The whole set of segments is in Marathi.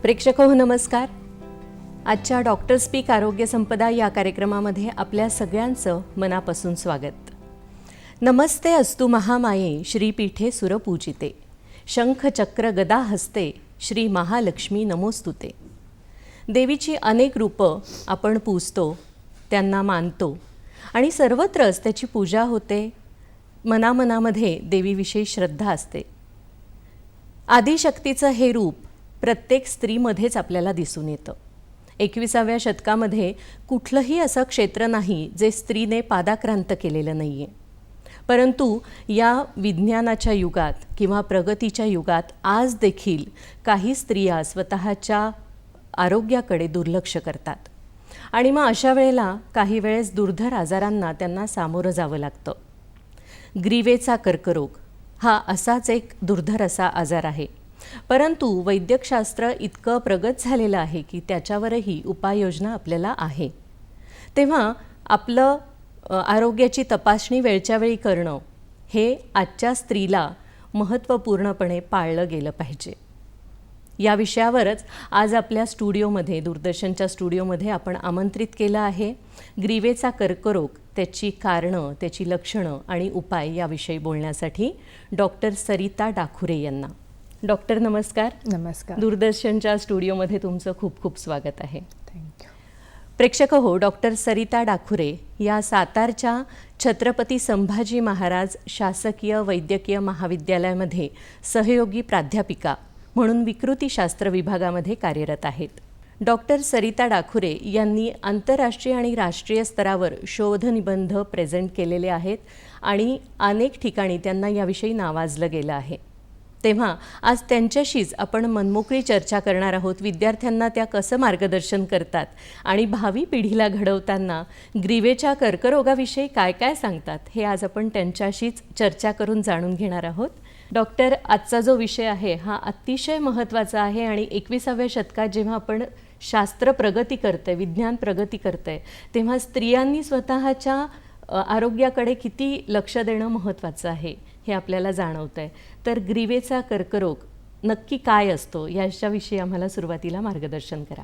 प्रेक्षको नमस्कार. आजच्या डॉक्टर स्पीक आरोग्य संपदा या कार्यक्रमामध्ये आपल्या सगळ्यांचं मनापासून स्वागत. नमस्ते अस्तु महामाये श्रीपीठे सुरपूजिते, शंख चक्र गदा हस्ते श्री महालक्ष्मी नमोस्तुते. देवीची अनेक रूपं आपण पूजतो, त्यांना मानतो आणि सर्वत्रच त्याची पूजा होते. मनामनामध्ये देवीविषयी श्रद्धा असते. आदिशक्तीचं हे रूप प्रत्येक स्त्रीमध्येच आपल्याला दिसून येतं. 21व्या शतकामध्ये कुठलंही असं क्षेत्र नाही जे स्त्रीने पादाक्रांत केलेलं नाही आहे. परंतु या विज्ञानाच्या युगात किंवा प्रगतीच्या युगात आज देखील काही स्त्रिया स्वतःच्या आरोग्याकडे दुर्लक्ष करतात आणि मग अशा वेळेला काही वेळेस दुर्धर आजारांना त्यांना सामोरं जावं लागतं. ग्रीवेचा कर्करोग हा असाच एक दुर्धर असा आजार आहे. परंतु वैद्यकशास्त्र इतकं प्रगत झालेलं आहे की त्याच्यावरही उपाययोजना आपल्याला आहे. तेव्हा आपलं आरोग्याची तपासणी वेळच्या वेळी करणं हे आजच्या स्त्रीला महत्त्वपूर्णपणे पाळलं गेलं पाहिजे. या विषयावरच आज आपल्या स्टुडिओमध्ये, दूरदर्शनच्या स्टुडिओमध्ये आपण आमंत्रित केलं आहे. ग्रीवेचा कर्करोग, त्याची कारणं, त्याची लक्षणं आणि उपाय याविषयी बोलण्यासाठी डॉक्टर सरिता डाखुरे यांना. डॉक्टर नमस्कार. नमस्कार. दूरदर्शनच्या स्टुडिओमध्ये तुमचं खूप खूप स्वागत आहे. थँक्यू. प्रेक्षक हो, डॉक्टर सरिता डाखुरे या सातारच्या छत्रपती संभाजी महाराज शासकीय वैद्यकीय महाविद्यालयामध्ये सहयोगी प्राध्यापिका म्हणून विकृतीशास्त्र विभागामध्ये कार्यरत आहेत. डॉक्टर सरिता डाखुरे यांनी आंतरराष्ट्रीय आणि राष्ट्रीय स्तरावर शोधनिबंध प्रेझेंट केलेले आहेत आणि अनेक ठिकाणी त्यांना याविषयी नावाजलं गेलं आहे. तेव्हा आज त्यांच्याशीच आपण मनमोकळी चर्चा करणार आहोत. विद्यार्थ्यांना त्या कसं मार्गदर्शन करतात आणि भावी पिढीला घडवताना ग्रीवेच्या कर्करोगाविषयी काय काय सांगतात हे आज आपण त्यांच्याशीच चर्चा करून जाणून घेणार आहोत. डॉक्टर, आजचा जो विषय आहे हा अतिशय महत्त्वाचा आहे आणि 21व्या शतकात जेव्हा आपण शास्त्र प्रगती करतंय, विज्ञान प्रगती करतंय, तेव्हा स्त्रियांनी स्वतःच्या आरोग्याकडे किती लक्ष देणं महत्त्वाचं आहे हे आपल्याला जाणवतं आहे. तर ग्रीवेचा कर्करोग नक्की काय असतो याच्याविषयी आम्हाला सुरुवातीला मार्गदर्शन करा.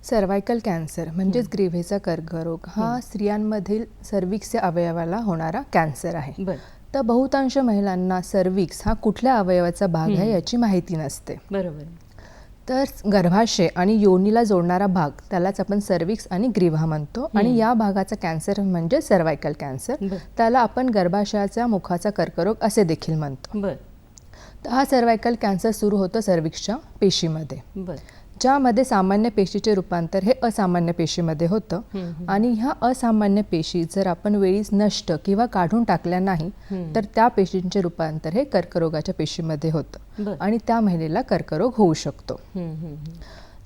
सर्वायकल कॅन्सर म्हणजेच ग्रीव्हेचा कर्करोग हा स्त्रियांमधील सर्व्हिक्सच्या अवयवाला होणारा कॅन्सर आहे. तर बहुतांश महिलांना सर्व्हिक्स हा कुठल्या अवयवाचा भाग आहे याची माहिती नसते. बरोबर. तर गर्भाशय आणि योनीला जोडणारा भाग त्यालाच आपण सर्व्हिक्स आणि ग्रीव्हा म्हणतो आणि या भागाचा कॅन्सर म्हणजे सर्वायकल कॅन्सर. त्याला आपण गर्भाशयाच्या मुखाचा कर्करोग असे देखील म्हणतो. तर हा सर्वायकल कॅन्सर सुरू होतो सर्व्हिक्सच्या पेशीमध्ये, ज्यामध्ये सामान्य पेशीचे रूपांतर हे असामान्य पेशीमध्ये होतं आणि ह्या असामान्य पेशी जर आपण वेळीच नष्ट किंवा काढून टाकल्या नाही तर त्या पेशींचे रूपांतर हे कर्करोगाच्या पेशीमध्ये होतं आणि त्या महिलेला कर्करोग होऊ शकतो.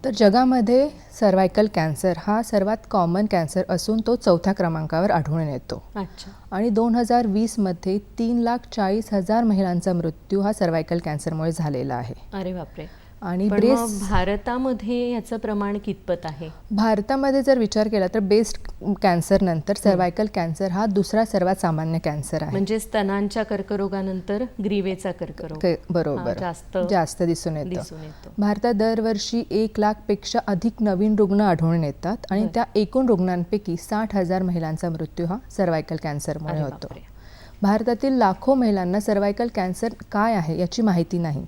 तर जगामध्ये सर्वायकल कॅन्सर हा सर्वात कॉमन कॅन्सर असून तो 4थ्या क्रमांकावर आढळून येतो. आणि 2020 मध्ये 3,40,000 महिलांचा मृत्यू हा सर्वायकल कॅन्सरमुळे झालेला आहे. अरे बापरे. आणि भारतामध्ये याचं प्रमाण कितपत आहे? भारतामध्ये जर विचार केला तर ब्रेस्ट कॅन्सर नंतर सर्वायकल कॅन्सर हा दुसरा सर्वात सामान्य कॅन्सर आहे. म्हणजे स्तनांच्या कर्करोगानंतर ग्रीवेचा कर्करोग बरोबर जास्त दिसून येतो. भारतात दरवर्षी 1 लाखपेक्षा अधिक नवीन रुग्ण आढळून येतात आणि त्या एकूण रुग्णांपैकी 60,000 महिलांचा मृत्यू हा सर्वायकल कॅन्सरमुळे होतो. भारतातील लाखो महिलांना सर्वायकल कॅन्सर काय आहे याची माहिती नाही.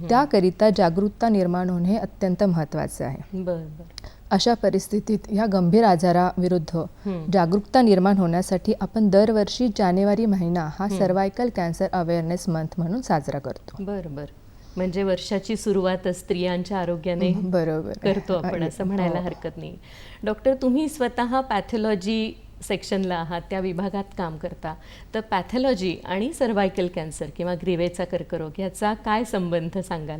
त्याकरिता जागरूकता निर्माण होणे हे अत्यंत महत्त्वाचे आहे. अशा परिस्थितीत या गंभीर आजाराविरुद्ध जागरूकता निर्माण होण्यासाठी आपण दरवर्षी जानेवारी महिना हा सर्वायकल कॅन्सर अवेअरनेस मंथ म्हणून साजरा करतो. बरं. म्हणजे वर्षाची सुरुवात स्त्रियांच्या आरोग्याने बरोबर करतो आपण, असं म्हणायला हरकत नाही. डॉक्टर, तुम्ही स्वतः पॅथॉलॉजी सेक्शनला आहात, त्या विभागात काम करता, तर पॅथॉलॉजी आणि सर्वायकल कॅन्सर किंवा ग्रीवेचा कर्करोग याचा काय संबंध सांगाल?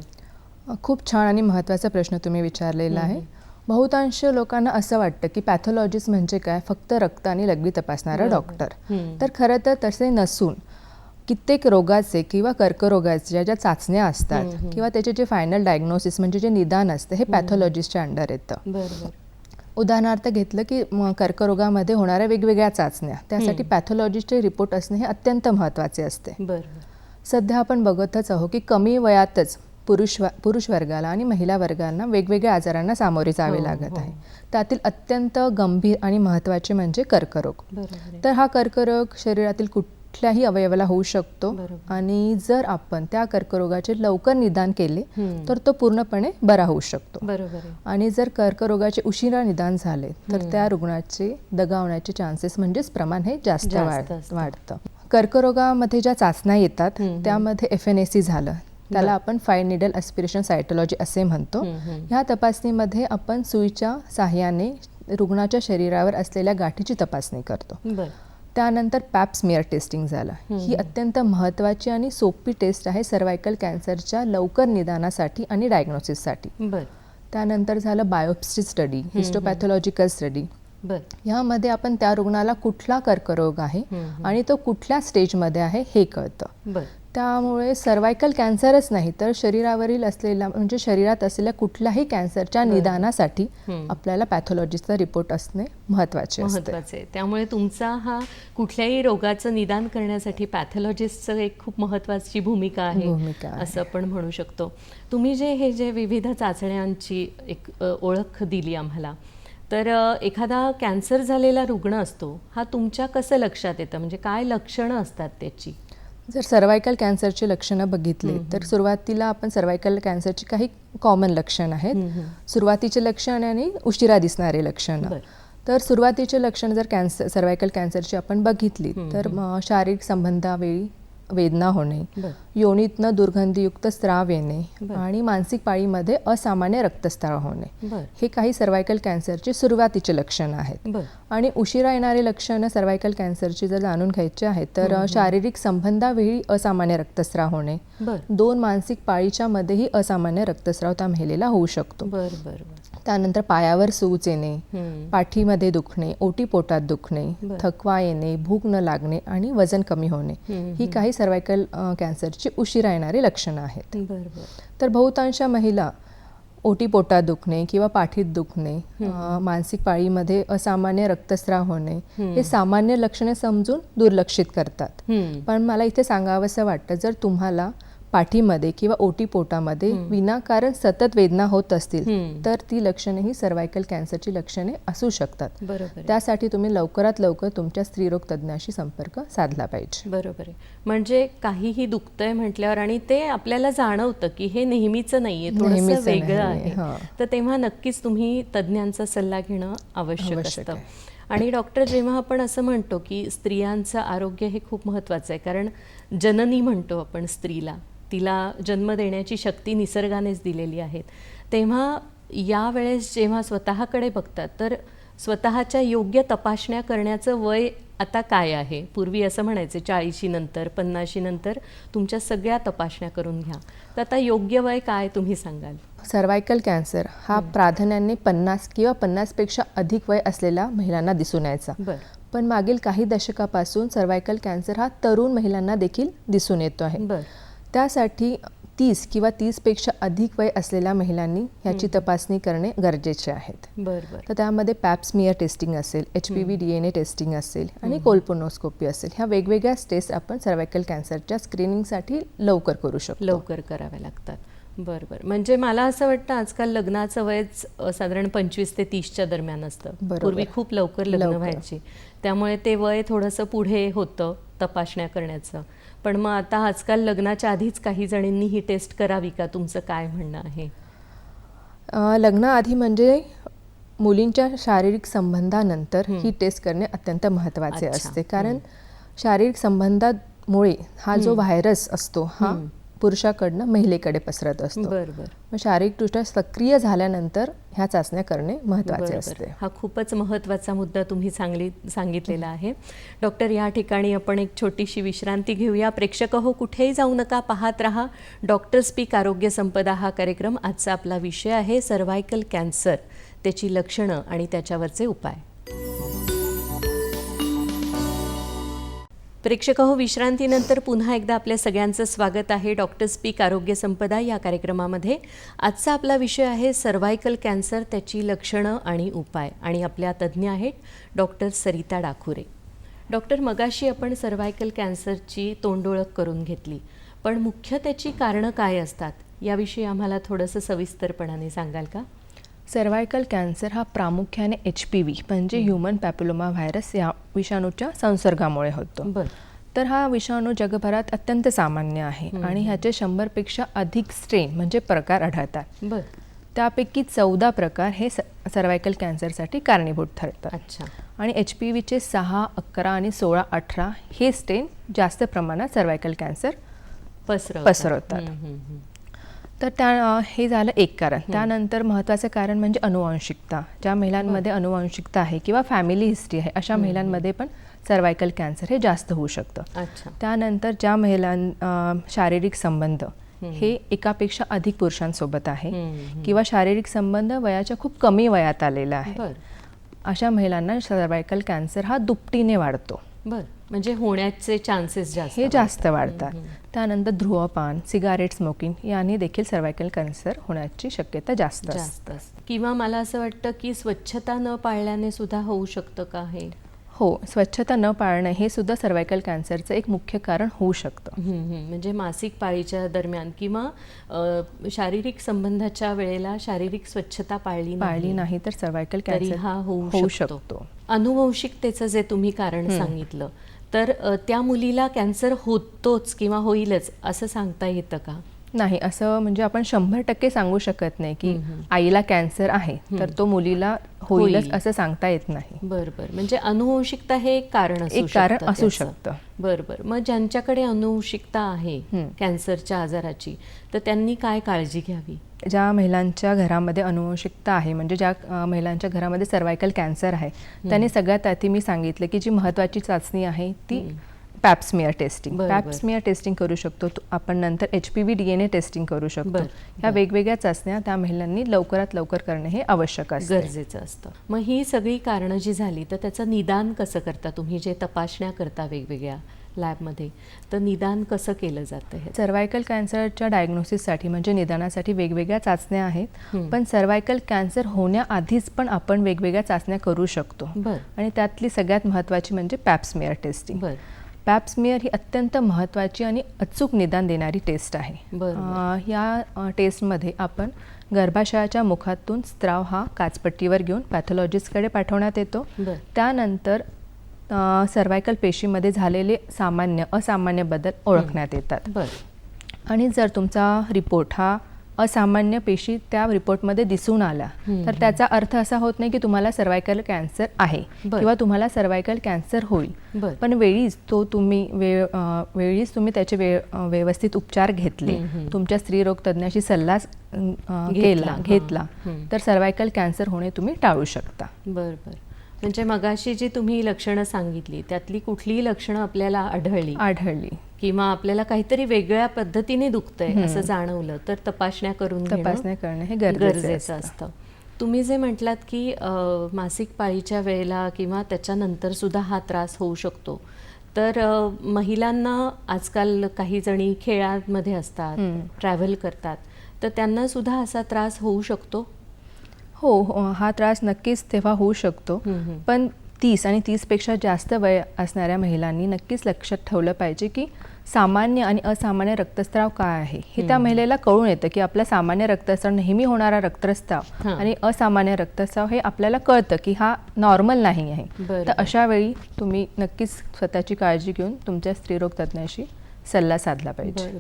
खूप छान आणि महत्त्वाचा प्रश्न तुम्ही विचारलेला आहे. बहुतांश लोकांना असं वाटतं की पॅथॉलॉजिस्ट म्हणजे काय, फक्त रक्त आणि लघवी तपासणारा डॉक्टर. तर खरं तर तसे नसून कित्येक रोगाचे किंवा कर्करोगाच्या ज्या चाचण्या असतात किंवा त्याचे जे फायनल डायग्नोसिस म्हणजे जे निदान असतं हे पॅथॉलॉजिस्टच्या अंडर येतं. बरोबर. उदाहरणार्थ घेतलं की कर्करोगामध्ये होणाऱ्या वेगवेगळ्या चाचण्या, त्यासाठी पॅथॉलॉजिस्टचे रिपोर्ट असणे हे अत्यंत महत्त्वाचे असते. बरोबर. सध्या आपण बघतच आहोत की कमी वयातच पुरुष वर्गाला आणि महिला वर्गांना वेगवेगळ्या आजारांना सामोरे जावे लागत आहे. त्यातील अत्यंत गंभीर आणि महत्त्वाचे म्हणजे कर्करोग. तर हा कर्करोग शरीरातील कुठल्याही अवयवाला होऊ शकतो आणि जर आपण त्या कर्करोगाचे लवकर निदान केले तर तो पूर्णपणे बरा होऊ शकतो. बरोबर. आणि जर कर्करोगाचे उशिरा निदान झाले तर त्या रुग्णाचे दगावण्याचे चान्सेस म्हणजेच प्रमाण हे जास्त वाढतं. कर्करोगामध्ये ज्या चाचण्या येतात त्यामध्ये FNAC झालं, त्याला आपण 5 needle aspiration सायटोलॉजी असे म्हणतो. ह्या तपासणीमध्ये आपण सुईच्या साहाय्याने रुग्णाच्या शरीरावर असलेल्या गाठीची तपासणी करतो. त्यानंतर पॅप स्मिअर टेस्टिंग झालं. ही अत्यंत महत्त्वाची आणि सोपी टेस्ट आहे सर्वायकल कॅन्सरच्या लवकर निदानासाठी आणि डायग्नोसिससाठी. त्यानंतर झालं बायोप्सी स्टडी, हिस्टोपॅथॉलॉजिकल स्टडी. यामध्ये आपण त्या रुग्णाला कुठला कर्करोग आहे आणि तो कुठल्या स्टेजमध्ये आहे हे कळतं. त्यामुळे सर्वायकल कॅन्सरच नाही तर शरीरावरील असलेला म्हणजे शरीरात असलेल्या कुठल्याही कॅन्सरच्या निदानासाठी आपल्याला पॅथॉलॉजिस्टचा रिपोर्ट असणे महत्त्वाचे आहे. त्यामुळे तुमचा हा कुठल्याही रोगाचं निदान करण्यासाठी पॅथॉलॉजिस्टचं एक खूप महत्त्वाची भूमिका आहे असं आपण म्हणू शकतो. तुम्ही जे विविध चाचण्यांची एक ओळख दिली आम्हाला, तर एखादा कॅन्सर झालेला रुग्ण असतो हा तुमच्या कसं लक्षात येतं, म्हणजे काय लक्षणं असतात त्याची? जर सर्वायकल कॅन्सरची लक्षणं बघितली तर सुरुवातीला आपण सर्वायकल कॅन्सरची काही कॉमन लक्षणं आहेत. सुरुवातीचे लक्षण आणि उशिरा दिसणारे लक्षणं. तर सुरुवातीचे लक्षण जर सर्वायकल कॅन्सरची आपण बघितली तर शारीरिक संबंधावेळी वेदना होणे, योनीतनं दुर्गंधीयुक्त स्राव येणे आणि मासिक पाळीमध्ये असामान्य रक्तस्राव होणे, हे काही सर्वायकल कॅन्सरची सुरुवातीचे लक्षणं आहेत. आणि उशिरा येणारे लक्षणं सर्वायकल कॅन्सरची जर जाणून घ्यायची आहेत तर शारीरिक संबंधावेळी असामान्य रक्तस्राव होणे, 2 मासिक पाळीच्या मध्येही असामान्य रक्तस्राव त्या महिलेला होऊ शकतो. त्यानंतर पायावर सूज येणे, पाठीमध्ये दुखणे, ओटीपोटात दुखणे, थकवा येणे, भूक न लागणे आणि वजन कमी होणे, ही काही सर्वायकल कॅन्सरची उशिरा येणारी लक्षणं आहेत. तर बहुतांश महिला ओटीपोटात दुखणे किंवा पाठीत दुखणे, मासिक पाळीमध्ये असामान्य रक्तस्राव होणे हे सामान्य लक्षणे समजून दुर्लक्षित करतात. पण मला इथे सांगावंसं वाटतं, जर तुम्हाला पाठीमध्ये किंवा ओटीपोटामध्ये विनाकारण सतत वेदना होत असतील तर ती लक्षणे ही सर्वायकल कॅन्सरची लक्षणे असू शकतात. त्यासाठी तुम्ही लवकरात लवकर तुमच्या स्त्रीरोग तज्ज्ञाशी संपर्क साधला पाहिजे. बरोबर आहे. म्हणजे काहीही दुखतंय म्हटल्यावर आणि ते आपल्याला जाणवतं की हे नेहमीचं नाहीये, थोडंसं वेगळं आहे, तर तेव्हा नक्कीच तुम्ही तज्ज्ञांचा सल्ला घेणं आवश्यक असतं. आणि डॉक्टर, जेव्हा आपण असं म्हणतो की स्त्रियांचं आरोग्य हे खूप महत्त्वाचं आहे, कारण जननी म्हणतो आपण स्त्रीला, तिला जन्म देण्याची शक्ती निसर्गानेच दिलेली आहे, तेव्हा यावेळेस जेव्हा स्वतःकडे बघतात तर स्वतःच्या योग्य तपासण्या करण्याचं वय आता काय आहे? पूर्वी असं म्हणायचे 40 नंतर 50 नंतर तुमच्या सगळ्या तपासण्या करून घ्या, तर आता योग्य वय काय तुम्ही सांगाल? सर्वायकल कॅन्सर हा प्राधान्याने 50 किंवा 50पेक्षा अधिक वय असलेल्या महिलांना दिसून यायचा. पण मागील काही दशकापासून सर्वायकल कॅन्सर हा तरुण महिलांना देखील दिसून येतो आहे. त्यासाठी 30 किंवा 30पेक्षा अधिक वय असलेल्या महिलांनी ह्याची तपासणी करणे गरजेचे आहेत. तर त्यामध्ये पॅप स्मिअर टेस्टिंग असेल, HPV DNA टेस्टिंग असेल आणि कोल्पोनोस्कोपी असेल, ह्या वेगवेगळ्या टेस्ट आपण सर्वायकल कॅन्सरच्या स्क्रीनिंगसाठी लवकर करू शकतो. लवकर कराव्या लागतात. म्हणजे मला असं वाटतं आजकाल लग्नाचं वयच साधारण 25 ते 30च्या दरम्यान असतं. पूर्वी खूप लवकर लग्न व्हायची, त्यामुळे ते वय थोडंसं पुढे होतं तपासण्या करण्याचं. पण मग आता आजकाल लग्नाच्या आधीच काही जणींनी ही टेस्ट करावी का? तुमचं काय म्हणणं आहे? लग्नाआधी म्हणजे मुलींच्या शारीरिक संबंधानंतर ही टेस्ट करणे अत्यंत महत्त्वाचे अच्छा. असते, कारण शारीरिक संबंधामुळे हा जो व्हायरस असतो हा पुरुषाकडनं महिलेकडे पसरत असतो. बरोबर. मग शारीरिकदृष्ट्या सक्रिय झाल्यानंतर ह्या चाचण्या करणे महत्त्वाचे बरोबर. असते. हा खूपच महत्त्वाचा मुद्दा तुम्ही सांगितलेला आहे. डॉक्टर, या ठिकाणी आपण एक छोटीशी विश्रांती घेऊया. प्रेक्षक हो, कुठेही जाऊ नका, पाहत रहा डॉक्टर स्पीक आरोग्य संपदा हा कार्यक्रम. आजचा आपला विषय आहे सर्व्हायकल कॅन्सर, त्याची लक्षणं आणि त्याच्यावरचे उपाय. प्रेक्षक हो, विश्रांतीनंतर पुन्हा एकदा आपल्या सगळ्यांचं स्वागत आहे डॉक्टर स्पीक आरोग्य संपदा या कार्यक्रमामध्ये. आजचा आपला विषय आहे सर्व्हायकल कॅन्सर, त्याची लक्षणं आणि उपाय. आणि आपल्या तज्ज्ञ आहेत डॉक्टर सरिता डाखुरे. डॉक्टर, मगाशी आपण सर्व्हायकल कॅन्सरची तोंडओळख करून घेतली, पण मुख्य त्याची कारणं काय असतात याविषयी आम्हाला थोडंसं सविस्तरपणाने सांगाल का? सर्व्हायकल कॅन्सर हा प्रामुख्याने HPV म्हणजे ह्युमन पॅपिलोमा व्हायरस या विषाणूच्या संसर्गामुळे होतो. बरं. तर हा विषाणू जगभरात अत्यंत सामान्य आहे आणि ह्याचे 100पेक्षा अधिक स्ट्रेन म्हणजे प्रकार आढळतात. बरं. त्यापैकी 14 प्रकार हे सर्व्हायकल कॅन्सरसाठी कारणीभूत ठरतात. अच्छा. आणि HPVचे 6, 11 आणि 16, 18 हे स्ट्रेन जास्त प्रमाणात सर्व्हायकल कॅन्सर पसरवतात. तर हे झालं एक कारण. त्यानंतर महत्त्वाचं कारण म्हणजे अनुवांशिकता. ज्या महिलांमध्ये अनुवांशिकता आहे किंवा फॅमिली हिस्ट्री आहे अशा महिलांमध्ये पण सर्व्हायकल कॅन्सर हे जास्त होऊ शकतं. अच्छा. त्यानंतर ज्या शारीरिक संबंध हे एकापेक्षा अधिक पुरुषांसोबत आहे किंवा शारीरिक संबंध वयाच्या खूप कमी वयात आलेला आहे, बरं. अशा महिलांना सर्व्हायकल कॅन्सर हा दुपटीने वाढतो. बरं. म्हणजे होण्याचे चान्सेस हे जास्त वाढतात. त्यानंतर धूम्रपान, सिगारेट स्मोकिंग यांनी देखील सर्व्हायकल कॅन्सर होण्याची शक्यता जास्त असते. किंवा मला असं वाटतं की स्वच्छता न पाळल्याने सुद्धा होऊ शकतं का हे? हो, स्वच्छता न पाळणं हे सुद्धा सर्व्हायकल कॅन्सरचं एक मुख्य कारण होऊ शकतं. म्हणजे मासिक पाळीच्या दरम्यान किंवा शारीरिक संबंधाच्या वेळेला शारीरिक स्वच्छता पाळली नाही तर सर्व्हायकल तरी कॅन्सर हा होऊ शकतो. अनुवंशिकतेचं जे तुम्ही कारण सांगितलं, तर त्या मुलीला कॅन्सर होतोच किंवा होईलच असं सांगता येतं का? नाही, असं म्हणजे आपण 100% सांगू शकत नाही की आईला कॅन्सर आहे तर तो मुलीला होईलच असं सांगता येत नाही. बरोबर. म्हणजे अनुवंशिकता हे एक कारण असू शकतं. बरोबर. मग ज्यांच्याकडे अनुवंशिकता आहे कॅन्सरच्या आजाराची, तर त्यांनी काय काळजी घ्यावी? ज्या महिलांच्या घरामध्ये अनुवंशिकता आहे म्हणजे ज्या महिलांच्या घरामध्ये सर्व्हायकल कॅन्सर आहे त्यांनी सगळ्यात आधी मी सांगितलं की जी महत्त्वाची चाचणी आहे ती पॅप्समियर टेस्टिंग. पॅप्समियर टेस्टिंग करू शकतो आपण. नंतर HPV DNA टेस्टिंग करू शकतो. ह्या वेगवेगळ्या चाचण्या त्या महिलांनी लवकरात लवकर करणे हे आवश्यक असते, गरजेचं असतं. मग ही सगळी कारणं जी झाली तर त्याचं निदान कसं करता तुम्ही? जे तपासण्या करता वेगवेगळ्या लॅबमध्ये, तर निदान कसं केलं जातं? हे सर्व्हायकल कॅन्सरच्या डायग्नोसिससाठी म्हणजे निदानासाठी वेगवेगळ्या चाचण्या आहेत, पण सर्व्हायकल कॅन्सर होण्याआधीच पण आपण वेगवेगळ्या चाचण्या करू शकतो. आणि त्यातली सगळ्यात महत्त्वाची म्हणजे पॅप्समियर टेस्टिंग. पॅप्समियर ही अत्यंत महत्त्वाची आणि अचूक निदान देणारी टेस्ट आहे. या टेस्टमध्ये आपण गर्भाशयाच्या मुखातून स्त्राव हा काचपट्टीवर घेऊन पॅथॉलॉजिस्टकडे पाठवण्यात येतो. त्यानंतर सर्व्हायकल पेशीमध्ये झालेले सामान्य असामान्य बदल ओळखण्यात येतात. आणि जर तुमचा रिपोर्ट हा असामान्य पेशी त्या रिपोर्टमध्ये दिसून आला तर त्याचा अर्थ असा होत नाही की तुम्हाला सर्व्हायकल कॅन्सर आहे किंवा तुम्हाला सर्व्हायकल कॅन्सर होईल, पण वेळीच तुम्ही त्याचे व्यवस्थित उपचार घेतले, तुमच्या स्त्रीरोग तज्ज्ञाशी सल्ला घेतला तर सर्व्हायकल कॅन्सर होणे तुम्ही टाळू शकता. बरोबर. म्हणजे मगाशी जी तुम्ही लक्षणं सांगितली त्यातली कुठलीही लक्षणं आपल्याला आढळली किंवा आपल्याला काहीतरी वेगळ्या पद्धतीने दुखतंय असं जाणवलं तर तपासण्या करणं हे गरजेचं असतं. तुम्ही जे म्हटलात की मासिक पाळीच्या वेळेला किंवा त्याच्यानंतर सुद्धा हा त्रास होऊ शकतो, तर महिलांना आजकाल काही जणी खेळांमध्ये असतात, ट्रॅव्हल करतात, तर त्यांना सुद्धा असा त्रास होऊ शकतो? हो, हा त्रास नक्कीच तेव्हा होऊ शकतो, पण 30 आणि 30पेक्षा जास्त वय असणाऱ्या महिलांनी नक्कीच लक्षात ठेवलं पाहिजे की सामान्य आणि असामान्य रक्तस्राव काय आहे हे त्या महिलेला कळून येतं की आपला सामान्य रक्तस्राव नेहमी होणारा रक्तस्राव आणि असामान्य रक्तस्राव हे आपल्याला कळतं की हा नॉर्मल नाही आहे. तर अशा वेळी तुम्ही नक्कीच स्वतःची काळजी घेऊन तुमच्या स्त्रीरोग तज्ज्ञाशी सल्ला साधला पाहिजे.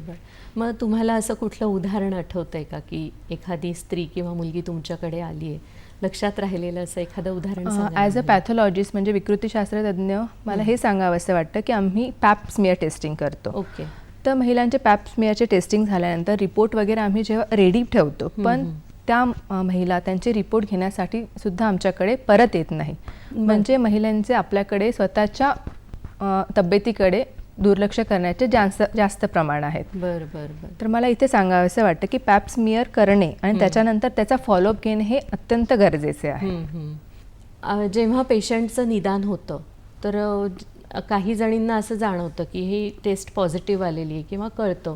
मग तुम्हाला असं कुठलं उदाहरण आठवतंय का की एखादी स्त्री किंवा मुलगी तुमच्याकडे आली आहे, लक्षात राहिलेलं असं एखादं उदाहरण सांगा ॲज अ ना. पॅथॉलॉजिस्ट म्हणजे विकृतीशास्त्रज्ञ मला हे सांगावंसं वाटतं की आम्ही पॅप स्मिअर टेस्टिंग करतो. ओके. तर महिलांचे पॅप स्मिअरचे टेस्टिंग झाल्यानंतर रिपोर्ट वगैरे आम्ही जेव्हा रेडी ठेवतो पण त्या महिला त्यांचे रिपोर्ट घेण्यासाठी सुद्धा आमच्याकडे परत येत नाही. म्हणजे महिलांचे आपल्याकडे स्वतःच्या तब्येतीकडे दुर्लक्ष करण्याचे जास्त प्रमाण आहेत. बरं बरं बरं. तर मला इथे सांगावंसं वाटतं की पॅप स्मिअर करणे आणि त्याच्यानंतर त्याचा फॉलोअप घेणे हे अत्यंत गरजेचे आहे. जेव्हा पेशंटचं निदान होतं तर काही जणींना असं जाणवतं की ही टेस्ट पॉझिटिव्ह आलेली आहे किंवा कळतं,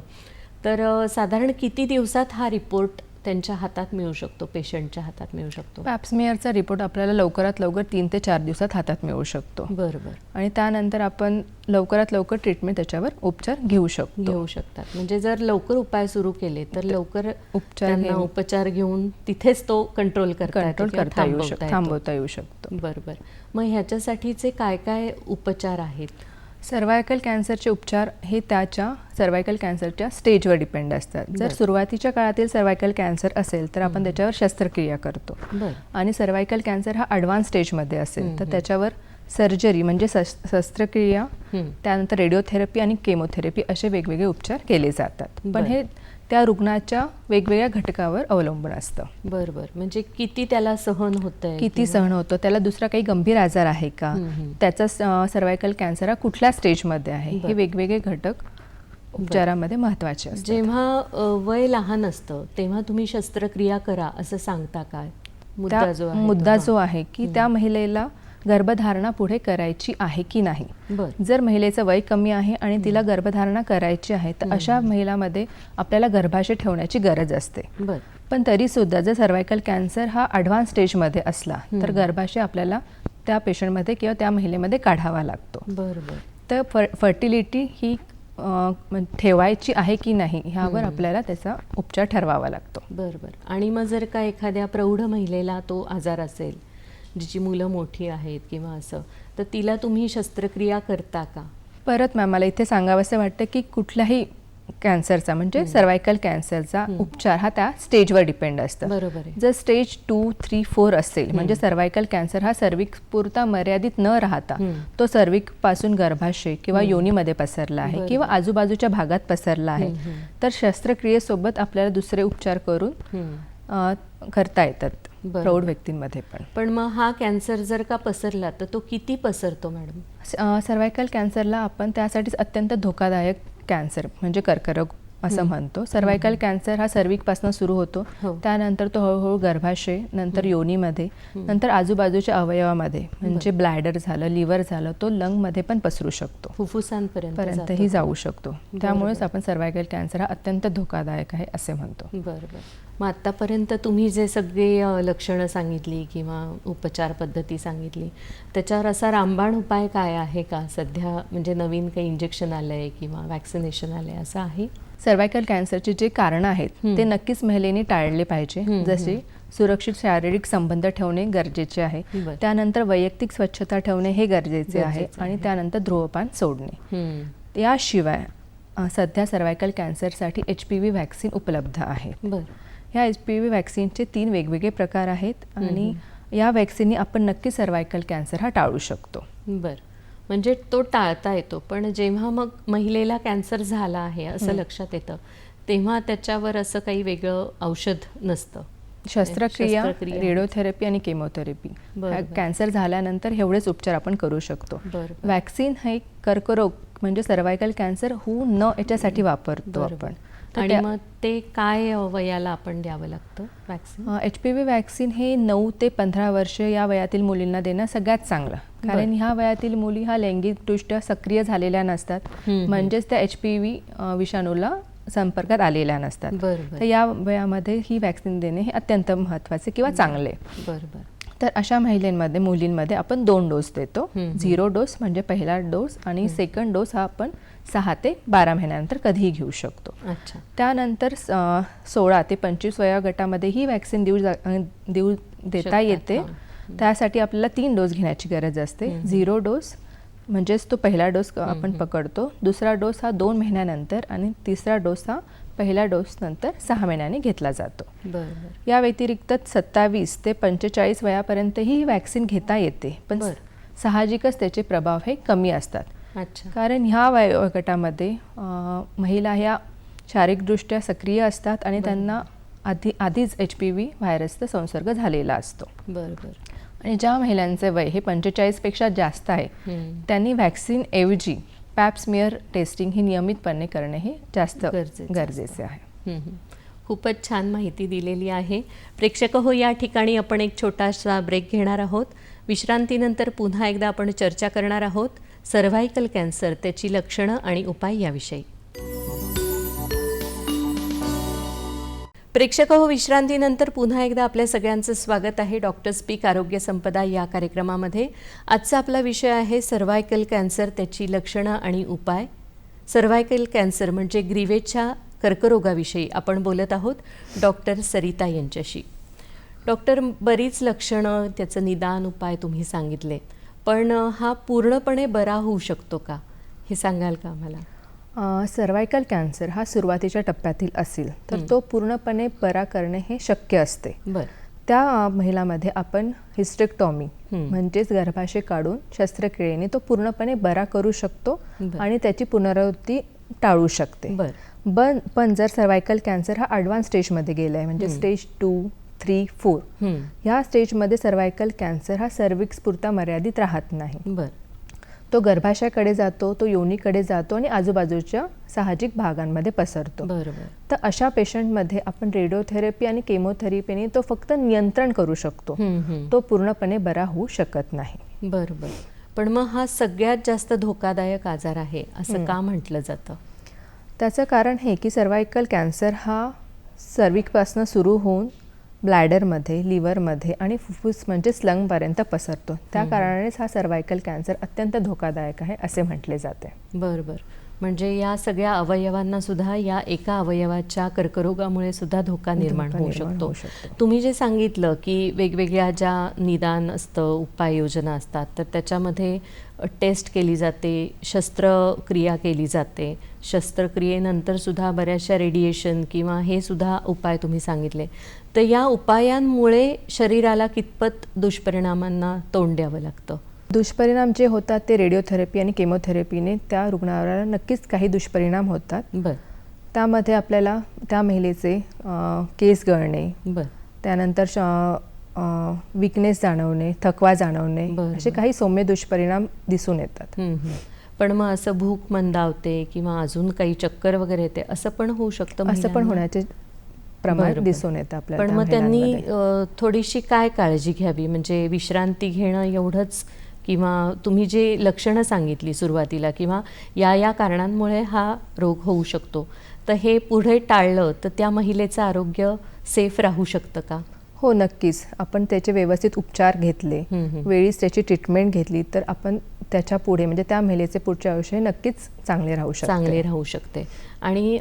तर साधारण किती दिवसात हा रिपोर्ट त्यांच्या हातात मिळू शकतो, पेशंटच्या हातात मिळू शकतो? पॅप स्मिअरचा रिपोर्ट आपल्याला लवकरात लवकर 3 ते 4 दिवसात हातात मिळू शकतो. बरोबर. आणि त्यानंतर आपण लवकरात लवकर ट्रीटमेंट त्याच्यावर उपचार घेऊ शकतात. म्हणजे जर लवकर उपाय सुरू केले तर लवकर उपचार घेऊन तिथेच तो कंट्रोल करता येऊ शकतो, थांबवता येऊ शकतो. बरोबर. मग ह्याच्यासाठीचे काय काय उपचार आहेत? सर्वायकल कॅन्सरचे उपचार हे त्याच्या सर्वायकल कॅन्सरच्या स्टेजवर डिपेंड असतात. जर सुरुवातीच्या काळातील सर्वायकल कॅन्सर असेल तर आपण त्याच्यावर शस्त्रक्रिया करतो. आणि सर्वायकल कॅन्सर हा ॲडव्हान्स स्टेजमध्ये असेल तर त्याच्यावर सर्जरी म्हणजे शस्त्रक्रिया, त्यानंतर रेडिओथेरपी आणि केमोथेरपी असे वेगवेगळे उपचार केले जातात. पण हे त्या रुग्णाच्या वेगवेगळ्या घटकावर अवलंबून असतं. बरोबर. म्हणजे किती त्याला सहन होतंय, किती सहन होतं, त्याला दुसरा काही गंभीर आजार आहे का, त्याचा सर्वायकल कॅन्सर हा कुठल्या स्टेजमध्ये आहे, हे वेगवेगळे घटक उपचारामध्ये महत्त्वाचे असतात. जेव्हा वय लहान असतं तेव्हा तुम्ही शस्त्रक्रिया करा असं सांगता काय? मुद्दा जो आहे की त्या महिलेला गर्भधारणा पुढे करायची आहे की नाही. जर महिलेचं वय कमी आहे आणि तिला गर्भधारणा करायची आहे तर अशा महिलांमध्ये आपल्याला गर्भाशय ठेवण्याची गरज असते. पण तरीसुद्धा जर सर्वायकल कॅन्सर हा ॲडव्हान्स स्टेजमध्ये असला तर गर्भाशय आपल्याला त्या पेशंटमध्ये किंवा त्या महिलेमध्ये काढावा लागतो. बरोबर. तर फर्टिलिटी ही ठेवायची आहे की नाही ह्यावर आपल्याला त्याचा उपचार ठरवावा लागतो. बरोबर. आणि मग जर का एखाद्या प्रौढ महिलेला तो आजार असेल, जिची मुलं मोठी आहेत किंवा असं, तर तिला तुम्ही शस्त्रक्रिया करता का? परत मॅम मला इथे सांगावंसं वाटतं की कुठल्याही कॅन्सरचा म्हणजे सर्वायकल कॅन्सरचा उपचार हा त्या स्टेजवर डिपेंड असतं. बरोबर. जर स्टेज 2, 3, 4 असेल म्हणजे सर्वायकल कॅन्सर हा सर्विक्स पुरता मर्यादित न राहता तो सर्विक पासून गर्भाशय किंवा योनीमध्ये पसरला आहे किंवा आजूबाजूच्या भागात पसरला आहे तर शस्त्रक्रियेसोबत आपल्याला दुसरे उपचार करून करता येतात प्रौढ व्यक्तींमध्ये पण. मग हा कॅन्सर जर का पसरला तर तो किती पसरतो मॅडम? सर्वायकल कॅन्सरला आपण त्यासाठीच अत्यंत धोकादायक कॅन्सर म्हणजे कर्करोग असं म्हणतो. सर्वायकल कॅन्सर हा सर्विकपासून सुरू होतो, त्यानंतर तो हळूहळू गर्भाशय, नंतर योनीमध्ये, नंतर आजूबाजूच्या अवयवामध्ये म्हणजे ब्लॅडर झालं, लिव्हर झालं, तो लंगमध्ये पण पसरू शकतो, फुफ्फुसांपर्यंतही जाऊ शकतो. त्यामुळेच आपण सर्वायकल कॅन्सर हा अत्यंत धोकादायक आहे असे म्हणतो. बरोबर. मग आत्तापर्यंत तुम्ही जे सगळे लक्षणं सांगितली किंवा उपचार पद्धती सांगितली त्याच्यावर असा रामबाण उपाय काय आहे का सध्या? म्हणजे नवीन काही इंजेक्शन आलं आहे किंवा वॅक्सिनेशन आलं आहे असं आहे? सर्वायकल कॅन्सरची जे कारणं आहेत ते नक्कीच महिलेने टाळले पाहिजे. जसे सुरक्षित शारीरिक संबंध ठेवणे गरजेचे आहे, त्यानंतर वैयक्तिक स्वच्छता ठेवणे हे गरजेचे आहे आणि त्यानंतर धूम्रपान सोडणे. याशिवाय सध्या सर्वायकल कॅन्सरसाठी HPV व्हॅक्सिन उपलब्ध आहे. ह्या HPV व्हॅक्सिनचे 3 वेगवेगळे प्रकार आहेत आणि या व्हॅक्सिनने आपण नक्की सर्वायकल कॅन्सर हा टाळू शकतो. म्हणजे तो टाळता येतो. पण जेव्हा मग महिलेला कॅन्सर झाला आहे असं लक्षात येतं तेव्हा त्याच्यावर असं काही वेगळं औषध नसतं? शस्त्रक्रिया, रेडिओथेरपी आणि केमोथेरपी कॅन्सर झाल्यानंतर एवढेच उपचार आपण करू शकतो. व्हॅक्सिन हे कर्करोग म्हणजे सर्वायकल कॅन्सर होऊ न याच्यासाठी वापरतो आपण. आणि मग ते काय वयाला आपण द्यावं लागतं वॅक्सिन? HPV व्हॅक्सिन हे 9 ते 15 वर्ष या वयातील मुलींना देणं सगळ्यात चांगलं, कारण ह्या वयातील मुली हा लैंगिकदृष्ट्या सक्रिय झालेल्या नसतात, म्हणजेच त्या HPV विषाणूला संपर्कात आलेल्या नसतात. तर या वयामध्ये ही व्हॅक्सिन देणे हे अत्यंत महत्त्वाचे किंवा चांगले. तर अशा मुलींमध्ये आपण 2 डोस देतो. 0 डोस म्हणजे पहिला डोस आणि सेकंड डोस हा आपण 6 ते 12 महिन्यानंतर कधीही घेऊ शकतो. त्यानंतर 16 ते 25 वयोगटामध्ये ही व्हॅक्सिन देता येते. त्यासाठी आपल्याला 3 डोस घेण्याची गरज असते. 0 डोस, म्हणजेच तो पहिला डोस आपण पकडतो, दुसरा डोस हा 2 महिन्यानंतर आणि तिसरा डोस हा पहिल्या डोस नंतर 6 महिन्यांनी घेतला जातो. बरं. या व्यतिरिक्त 27 ते 45 वयापर्यंत ही वॅक्सिन घेता येते, पण साहजिकच त्याचे प्रभाव हे कमी असतात. अच्छा. कारण ह्या वयोगटामध्ये महिला ह्या शारीरिकदृष्ट्या सक्रिय असतात आणि त्यांना आधीच HPV व्हायरसचा संसर्ग झालेला असतो. बरोबर. आणि ज्या महिलांचे वय हे 45पेक्षा जास्त आहे त्यांनी व्हॅक्सिन ऐवजी पॅप स्मिअर टेस्टिंग ही नियमितपणे करणे हे जास्त गरजेचे आहे. खूपच छान माहिती दिलेली आहे. प्रेक्षक हो, या ठिकाणी आपण एक छोटासा ब्रेक घेणार आहोत. विश्रांतीनंतर पुन्हा एकदा आपण चर्चा करणार आहोत सर्व्हायकल कॅन्सर, त्याची लक्षणं आणि उपाय याविषयी. प्रेक्षक हो, विश्रांतीनंतर पुन्हा एकदा आपल्या सगळ्यांचं स्वागत आहे डॉक्टर स्पीक आरोग्य संपदा या कार्यक्रमामध्ये. आजचा आपला विषय आहे सर्व्हायकल कॅन्सर, त्याची लक्षणं आणि उपाय. सर्व्हायकल कॅन्सर म्हणजे ग्रीवेच्या कर्करोगाविषयी आपण बोलत आहोत डॉक्टर सरिता यांच्याशी. डॉक्टर, बरीच लक्षणं, त्याचं निदान, उपाय तुम्ही सांगितले, पण हा पूर्णपणे बरा होऊ शकतो का, हे सांगाल का आम्हाला? सर्व्हायकल कॅन्सर हा सुरुवातीच्या टप्प्यातील असेल तर तो पूर्णपणे बरा करणे हे शक्य असते. त्या महिलामध्ये आपण हिस्टेक्टॉमी म्हणजेच गर्भाशय काढून शस्त्रक्रियेने तो पूर्णपणे बरा करू शकतो आणि त्याची पुनरावृत्ती टाळू शकते. पण जर सर्व्हायकल कॅन्सर हा ॲडव्हान्स स्टेजमध्ये गेला आहे, म्हणजे स्टेज 2, 3, 4, ह्या स्टेजमध्ये सर्व्हायकल कॅन्सर हा सर्व्हिक्स पुरता मर्यादित राहत नाही. तो गर्भाशयाकडे जातो, तो योनीकडे जातो आणि आजूबाजूच्या साहजिक भागांमध्ये पसरतो. तर अशा पेशंटमध्ये आपण रेडिओथेरपी आणि केमोथेरपीने तो फक्त नियंत्रण करू शकतो, तो पूर्णपणे बरा होऊ शकत नाही. बरोबर. पण मग हा सगळ्यात जास्त धोकादायक आजार आहे असं का म्हटलं जातं? त्याचं कारण हे की सर्व्हायकल कॅन्सर हा सर्व्हिक्सपासून सुरू होऊन ब्लॅडरमध्ये, लिव्हरमध्ये आणि फुफ्फुस म्हणजे स्लंगपर्यंत पसरतो. त्या कारणानेच हा सर्व्हायकल कॅन्सर अत्यंत धोकादायक आहे असे म्हटले जाते. बरोबर. म्हणजे या सगळ्या अवयवांना सुद्धा या एका अवयवाच्या कर्करोगामुळे सुद्धा धोका निर्माण होऊ शकतो. तुम्ही जे सांगितलं की वेगवेगळ्या ज्या निदान असतं, उपाययोजना असतात, तर त्याच्यामध्ये टेस्ट केली जाते, शस्त्रक्रिया केली जाते, शस्त्रक्रियेनंतर सुद्धा बऱ्याचशा रेडिएशन किंवा हे सुद्धा उपाय तुम्ही सांगितले. तर या उपायांमुळे शरीराला कितपत दुष्परिणामांना तोंड द्यावं लागतं? दुष्परिणाम जे होतात ते रेडिओथेरपी आणि केमोथेरपीने त्या रुग्णावर नक्कीच काही दुष्परिणाम होतात. त्यामध्ये आपल्याला त्या महिलेचे केस गळणे, त्यानंतर विकनेस जाणवणे, थकवा जाणवणे, असे काही सौम्य दुष्परिणाम दिसून येतात. पण मग असं भूक मंदावते किंवा अजून काही चक्कर वगैरे येते असं पण होऊ शकतं? असं पण होण्याचे प्रमाण दिसून येतं आपल्याला. पण मग त्यांनी थोडीशी काय काळजी घ्यावी? म्हणजे विश्रांती घेणं एवढंच, किंवा तुम्ही जे लक्षणं सांगितली सुरुवातीला किंवा या कारणांमुळे हा रोग होऊ शकतो, तर हे पुढे टाळलं तर त्या महिलेचं आरोग्य सेफ राहू शकतं का? हो, नक्कीच. आपण त्याचे व्यवस्थित उपचार घेतले, वेळीच त्याची ट्रीटमेंट घेतली तर आपण त्याच्या पुढे म्हणजे त्या महिलेचे पुढचे आयुष्य नक्कीच चांगले राहू शकते. आणि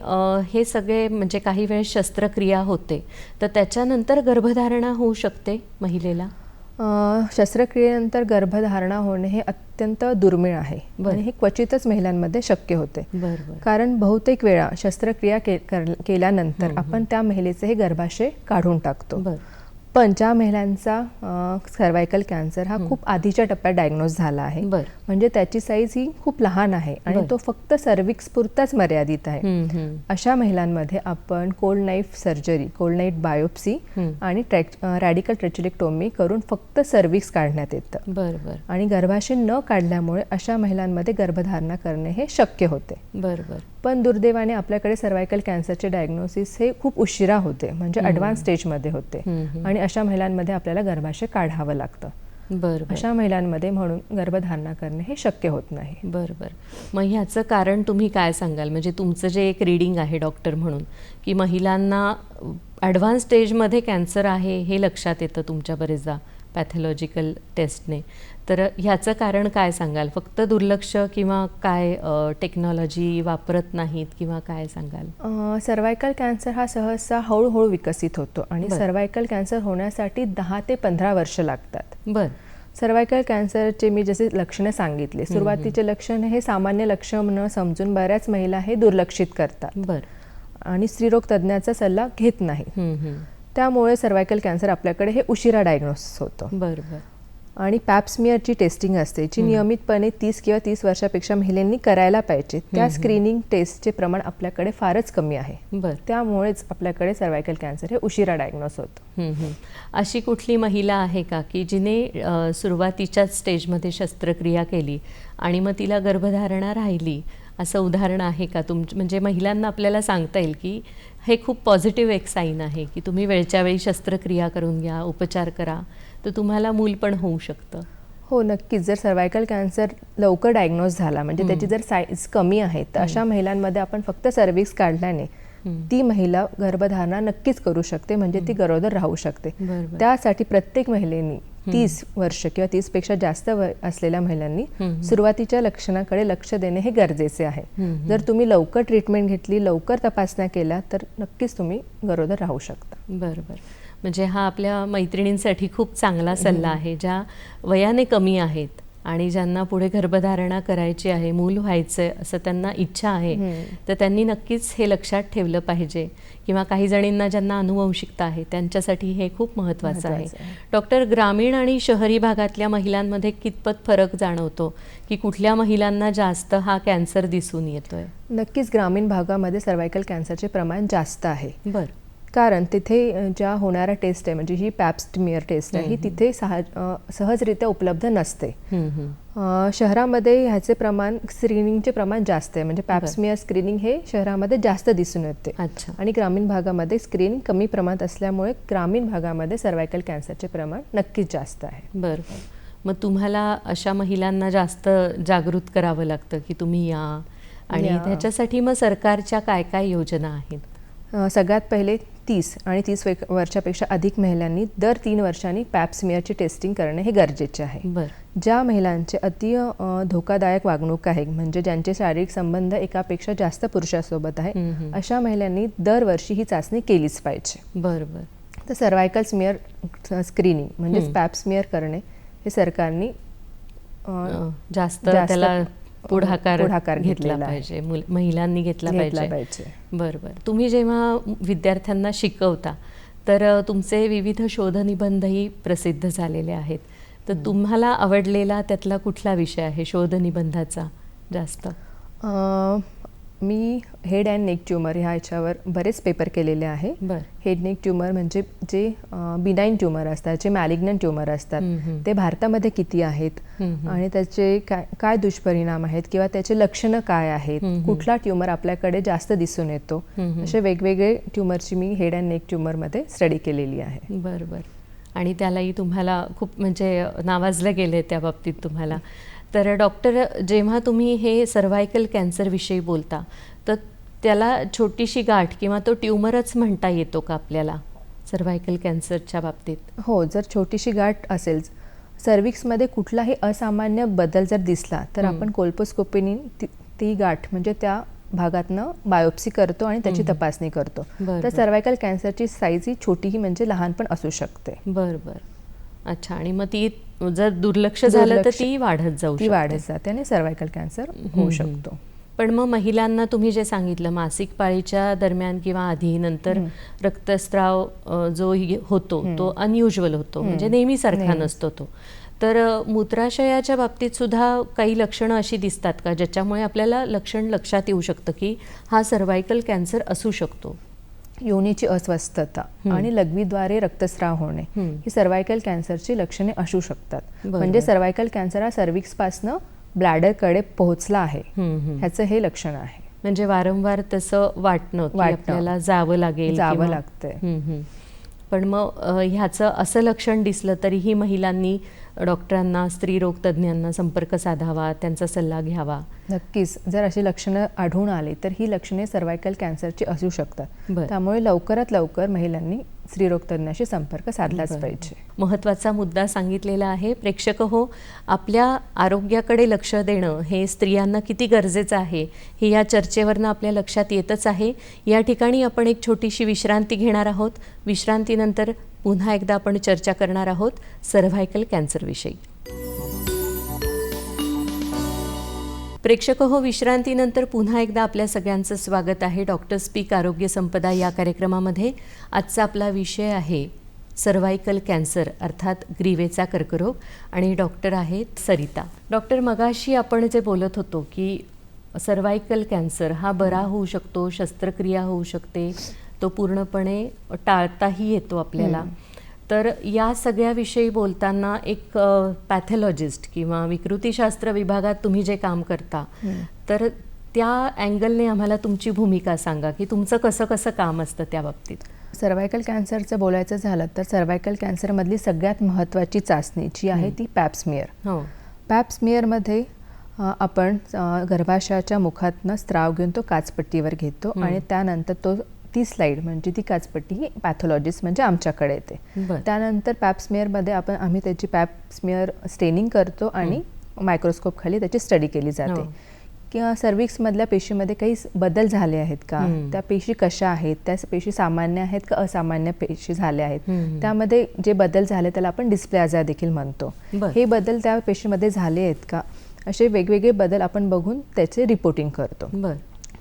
हे सगळे म्हणजे काही वेळेस शस्त्रक्रिया होते, तर त्याच्यानंतर गर्भधारणा होऊ शकते महिलेला? शस्त्रक्रियेनंतर गर्भधारणा होणे हे अत्यंत दुर्मिळ आहे आणि हे क्वचितच महिलांमध्ये शक्य होते. कारण बहुतेक वेळा शस्त्रक्रिया केल्यानंतर आपण त्या महिलेचे हे गर्भाशय काढून टाकतो. पण ज्या महिलांचा सर्व्हायकल कॅन्सर हा खूप आधीच्या टप्प्यात डायग्नोज झाला आहे, म्हणजे त्याची साईज ही खूप लहान आहे आणि तो फक्त सर्व्हिक्स पुरताच मर्यादित आहे, अशा महिलांमध्ये आपण cold knife surgery, cold knife biopsy आणि रॅडिकल ट्रेचेक्टोमी करून फक्त सर्व्हिक्स काढण्यात येतं. आणि गर्भाशय न काढल्यामुळे अशा महिलांमध्ये गर्भधारणा करणे हे शक्य होते. पण दुर्दैवाने आपल्याकडे सर्व्हायकल कॅन्सरचे डायग्नोसिस हे खूप उशिरा होते, म्हणजे ॲडव्हान्स स्टेजमध्ये होते आणि अशा महिलांमध्ये आपल्याला गर्भाशय काढावं लागतं. अशा महिलांमध्ये म्हणून गर्भधारणा करणे हे शक्य होत नाही. मग ह्याचं कारण तुम्ही काय सांगाल? म्हणजे तुमचं जे एक रीडिंग आहे डॉक्टर म्हणून की महिलांना ॲडव्हान्स स्टेजमध्ये कॅन्सर आहे हे लक्षात येतं तुमच्या बरेचदा पॅथॉलॉजिकल टेस्टने, तर ह्याचं कारण काय सांगाल? फक्त दुर्लक्ष किंवा काय टेक्नॉलॉजी वापरत नाहीत किंवा काय सांगाल? सर्व्हायकल कॅन्सर हा सहसा हळूहळू विकसित होतो आणि सर्व्हायकल कॅन्सर होण्यासाठी 10 ते 15 वर्ष लागतात. सर्वायकल कॅन्सरचे मी जसे लक्षणं सांगितले, सुरुवातीचे लक्षण हे सामान्य लक्षण समजून बऱ्याच महिला हे दुर्लक्षित करतात बरं. आणि स्त्रीरोग तज्ज्ञाचा सल्ला घेत नाही. त्यामुळे सर्वायकल कॅन्सर आपल्याकडे हे उशिरा डायग्नोसिस होतं. बरं बरं. आणि पॅप स्मिअरची टेस्टिंग असते जी नियमितपणे 30 किंवा 30 वर्षापेक्षा महिलांनी करायला पाहिजे. त्या स्क्रीनिंग टेस्टचे प्रमाण आपल्याकडे फारच कमी आहे. बरं. त्यामुळेच आपल्याकडे सर्वायकल कॅन्सर हे उशिरा डायग्नोस होतं. अशी कुठली महिला आहे का की जिने सुरुवातीच्याच स्टेजमध्ये शस्त्रक्रिया केली आणि मग तिला गर्भधारणा राहिली, असं उदाहरण आहे का म्हणजे महिलांना आपल्याला सांगता येईल की हे खूप पॉझिटिव्ह एक साईन आहे की तुम्ही वेळच्या वेळी शस्त्रक्रिया करून घ्या, उपचार करा, तर तुम्हाला मूल पण होऊ शकतं? हो, नक्कीच. जर सर्वायकल कॅन्सर लवकर डायग्नोज झाला म्हणजे त्याची जर साईज कमी आहे तर अशा महिलांमध्ये आपण फक्त सर्व्हिक्स काढल्याने ती महिला गर्भधारणा नक्कीच करू शकते, म्हणजे ती गरोदर राहू शकते. त्यासाठी प्रत्येक महिलेनी 30 वर्ष किंवा 30 पेक्षा जास्त असलेल्या महिलांनी सुरुवातीच्या लक्षणाकडे लक्ष देणे हे गरजेचे आहे. जर तुम्ही लवकर ट्रीटमेंट घेतली, लवकर तपासण्या केल्या तर नक्कीच तुम्ही गरोदर राहू शकता. बरोबर. म्हणजे हा आपल्या मैत्रिणींसाठी खूप चांगला सल्ला आहे, ज्या वयाने कमी आहेत आणि ज्यांना पुढे गर्भधारणा करायची आहे, मूल व्हायचं असं त्यांना इच्छा आहे, तर त्यांनी नक्कीच हे लक्षात ठेवलं पाहिजे. किंवा काही जणींना ज्यांना अनुवंशिकता आहे त्यांच्यासाठी हे खूप महत्त्वाचं आहे. डॉक्टर, ग्रामीण आणि शहरी भागातल्या महिलांमध्ये कितपत फरक जाणवतो की कुठल्या महिलांना जास्त हा कॅन्सर दिसून येतोय? नक्कीच ग्रामीण भागामध्ये सर्वायकल कॅन्सरचे प्रमाण जास्त आहे. बरं. कारण तिथे ज्या होणाऱ्या टेस्ट आहे म्हणजे ही पॅप स्मिअर टेस्ट आहे ही तिथे सहजरित्या उपलब्ध नसते. शहरामध्ये ह्याचे प्रमाण, स्क्रीनिंगचे प्रमाण जास्त आहे, म्हणजे पॅप स्मिअर स्क्रीनिंग हे शहरामध्ये जास्त दिसून येते. आणि ग्रामीण भागामध्ये स्क्रीनिंग कमी प्रमाणात असल्यामुळे ग्रामीण भागामध्ये सर्वायकल कॅन्सरचे प्रमाण नक्कीच जास्त आहे. बरं. मग तुम्हाला अशा महिलांना जास्त जागृत करावं लागतं की तुम्ही या, आणि त्याच्यासाठी मग सरकारच्या काय काय योजना आहेत? सगळ्यात पहिले 30 आणि 30 वर्षापेक्षा अधिक महिलांनी दर 3 वर्षांनी पॅप स्मिअरची टेस्टिंग करणे हे गरजेचे आहे. ज्या महिलांचे अति धोकादायक वागणूक आहे, म्हणजे ज्यांचे शारीरिक संबंध एकापेक्षा जास्त पुरुषासोबत आहे, अशा महिलांनी दरवर्षी ही चाचणी केलीच पाहिजे. बरोबर. तर सर्वायकल स्मिअर स्क्रीनिंग म्हणजे पॅप स्मिअर करणे हे सरकारने जास्त त्याला पुढाकार घेतला पाहिजे, महिलांनी घेतला पाहिजे. बरोबर. तुम्ही जेव्हा विद्यार्थ्यांना शिकवता तर तुमचे विविध शोधनिबंधही प्रसिद्ध झालेले आहेत, तर तुम्हाला आवडलेला त्यातला कुठला विषय आहे शोधनिबंधाचा जास्त? मी हेड अँड नेक ट्यूमर ह्याच्यावर बरेच पेपर केलेले आहे. हेड नेक ट्यूमर म्हणजे जे बिनाईन ट्यूमर असतात, जे मॅलिग्नंट ट्यूमर असतात, ते भारतामध्ये किती आहेत आणि त्याचे काय दुष्परिणाम आहेत किंवा त्याचे लक्षणं काय आहेत, कुठला ट्यूमर आपल्याकडे जास्त दिसून येतो, असे वेगवेगळे ट्यूमरची मी हेड अँड नेक ट्यूमरमध्ये स्टडी केलेली आहे. बरोबर. आणि त्यालाही तुम्हाला खूप म्हणजे नावाजलं गेले त्या बाबतीत तुम्हाला. तर डॉक्टर, जेव्हा तुम्ही हे सर्वायकल कॅन्सरविषयी बोलता तर त्याला छोटीशी गाठ किंवा तो ट्यूमरच म्हणता येतो का आपल्याला सर्वायकल कॅन्सरच्या बाबतीत? हो, जर छोटीशी गाठ असेल, सर्व्हिक्समध्ये कुठलाही असामान्य बदल जर दिसला तर आपण कोल्पोस्कोपीने ती गाठ म्हणजे त्या भागातनं बायोप्सी करतो आणि त्याची तपासणी करतो. तर सर्वायकल कॅन्सरची साईज ही छोटीही म्हणजे लहान पण असू शकते. बरोबर. अच्छा. आणि मग ती जर दुर्लक्ष झालं तर ती वाढत जाते आणि सर्वायकल कॅन्सर होऊ शकतो. पण मग महिलांना तुम्ही जे सांगितलं मासिक पाळीच्या दरम्यान किंवा आधी नंतर रक्तस्राव जो होतो तो अनयुज्युअल होतो, म्हणजे नेहमीसारखा नसतो तो, तर मूत्राशयाच्या बाबतीत सुद्धा काही लक्षणं अशी दिसतात का ज्याच्यामुळे आपल्याला लक्षण लक्षात येऊ शकतं की हा सर्वायकल कॅन्सर असू शकतो? योनीची अस्वस्थता आणि लघवीद्वारे रक्तस्राव होणे ही सर्वायकल कॅन्सरची लक्षणे असू शकतात. म्हणजे सर्वायकल कॅन्सर हा सर्व्हिक्सपासनं ब्लॅडरकडे पोहोचला आहे ह्याचं हे लक्षण आहे. म्हणजे वारंवार तसं वाटणं की आपल्याला जावं लागतंय. पण मग ह्याचं असं लक्षण दिसलं तरीही महिलांनी डॉक्टरांना, स्त्रीरोग तज्ज्ञांना संपर्क साधावा, त्यांचा सल्ला घ्यावा? नक्कीच. जर अशी लक्षणं आढळून आली तर ही लक्षणे सर्वायकल कॅन्सरची असू शकतात. त्यामुळे लवकरात लवकर महिलांनी स्त्रीरोग तज्ज्ञाशी संपर्क साधलाच पाहिजे. महत्त्वाचा मुद्दा सांगितलेला आहे. प्रेक्षक हो, आपल्या आरोग्याकडे लक्ष देणं हे स्त्रियांना किती गरजेचं आहे हे या चर्चेवरनं आपल्या लक्षात येतच आहे. या ठिकाणी आपण एक छोटीशी विश्रांती घेणार आहोत. विश्रांतीनंतर पुन्हा एकदा आपण चर्चा करणार आहोत सर्व्हायकल कॅन्सरविषयी. प्रेक्षक हो, विश्रांतीनंतर पुन्हा एकदा आपल्या सगळ्यांचं स्वागत आहे. डॉक्टर स्पीक आरोग्य संपदा या कार्यक्रमामध्ये आजचा आपला विषय आहे सर्वायकल कॅन्सर अर्थात ग्रीवेचा कर्करोग आणि डॉक्टर आहेत सरिता. डॉक्टर, मगाशी आपण जे बोलत होतो की सर्वायकल कॅन्सर हा बरा होऊ शकतो, शस्त्रक्रिया होऊ शकते, तो पूर्णपणे टाळताही येतो आपल्याला. तर या सगळ्याविषयी बोलताना एक पॅथॉलॉजिस्ट किंवा विकृतीशास्त्र विभागात तुम्ही जे काम करता, तर त्या अँगलने आम्हाला तुमची भूमिका सांगा की तुमचं कसं कसं काम असतं त्या बाबतीत. सर्वायकल कॅन्सरचं बोलायचं झालं तर सर्वायकल कॅन्सरमधली सगळ्यात महत्त्वाची चाचणी जी आहे ती पॅप्समियर. हो. पॅप्समियरमध्ये आपण गर्भाशयाच्या मुखातनं स्त्राव घेऊन तो काचपट्टीवर घेतो आणि त्यानंतर ती स्लाईड म्हणजे ती काचपट्टी ही पॅथॉलॉजिस्ट म्हणजे आमच्याकडे येते. त्यानंतर पॅप्समियरमध्ये आम्ही त्याची पॅप्समियर स्टेनिंग करतो आणि मायक्रोस्कोप खाली त्याची स्टडी केली जाते किंवा सर्व्हिक्समधल्या पेशीमध्ये काही बदल झाले आहेत का, त्या पेशी कशा आहेत, त्या पेशी सामान्य आहेत का असामान्य पेशी झाल्या आहेत, त्यामध्ये जे बदल झाले त्याला आपण डिस्प्लेझिया देखील म्हणतो. हे बदल त्या पेशीमध्ये झाले आहेत का, असे वेगवेगळे बदल आपण बघून त्याचे रिपोर्टिंग करतो.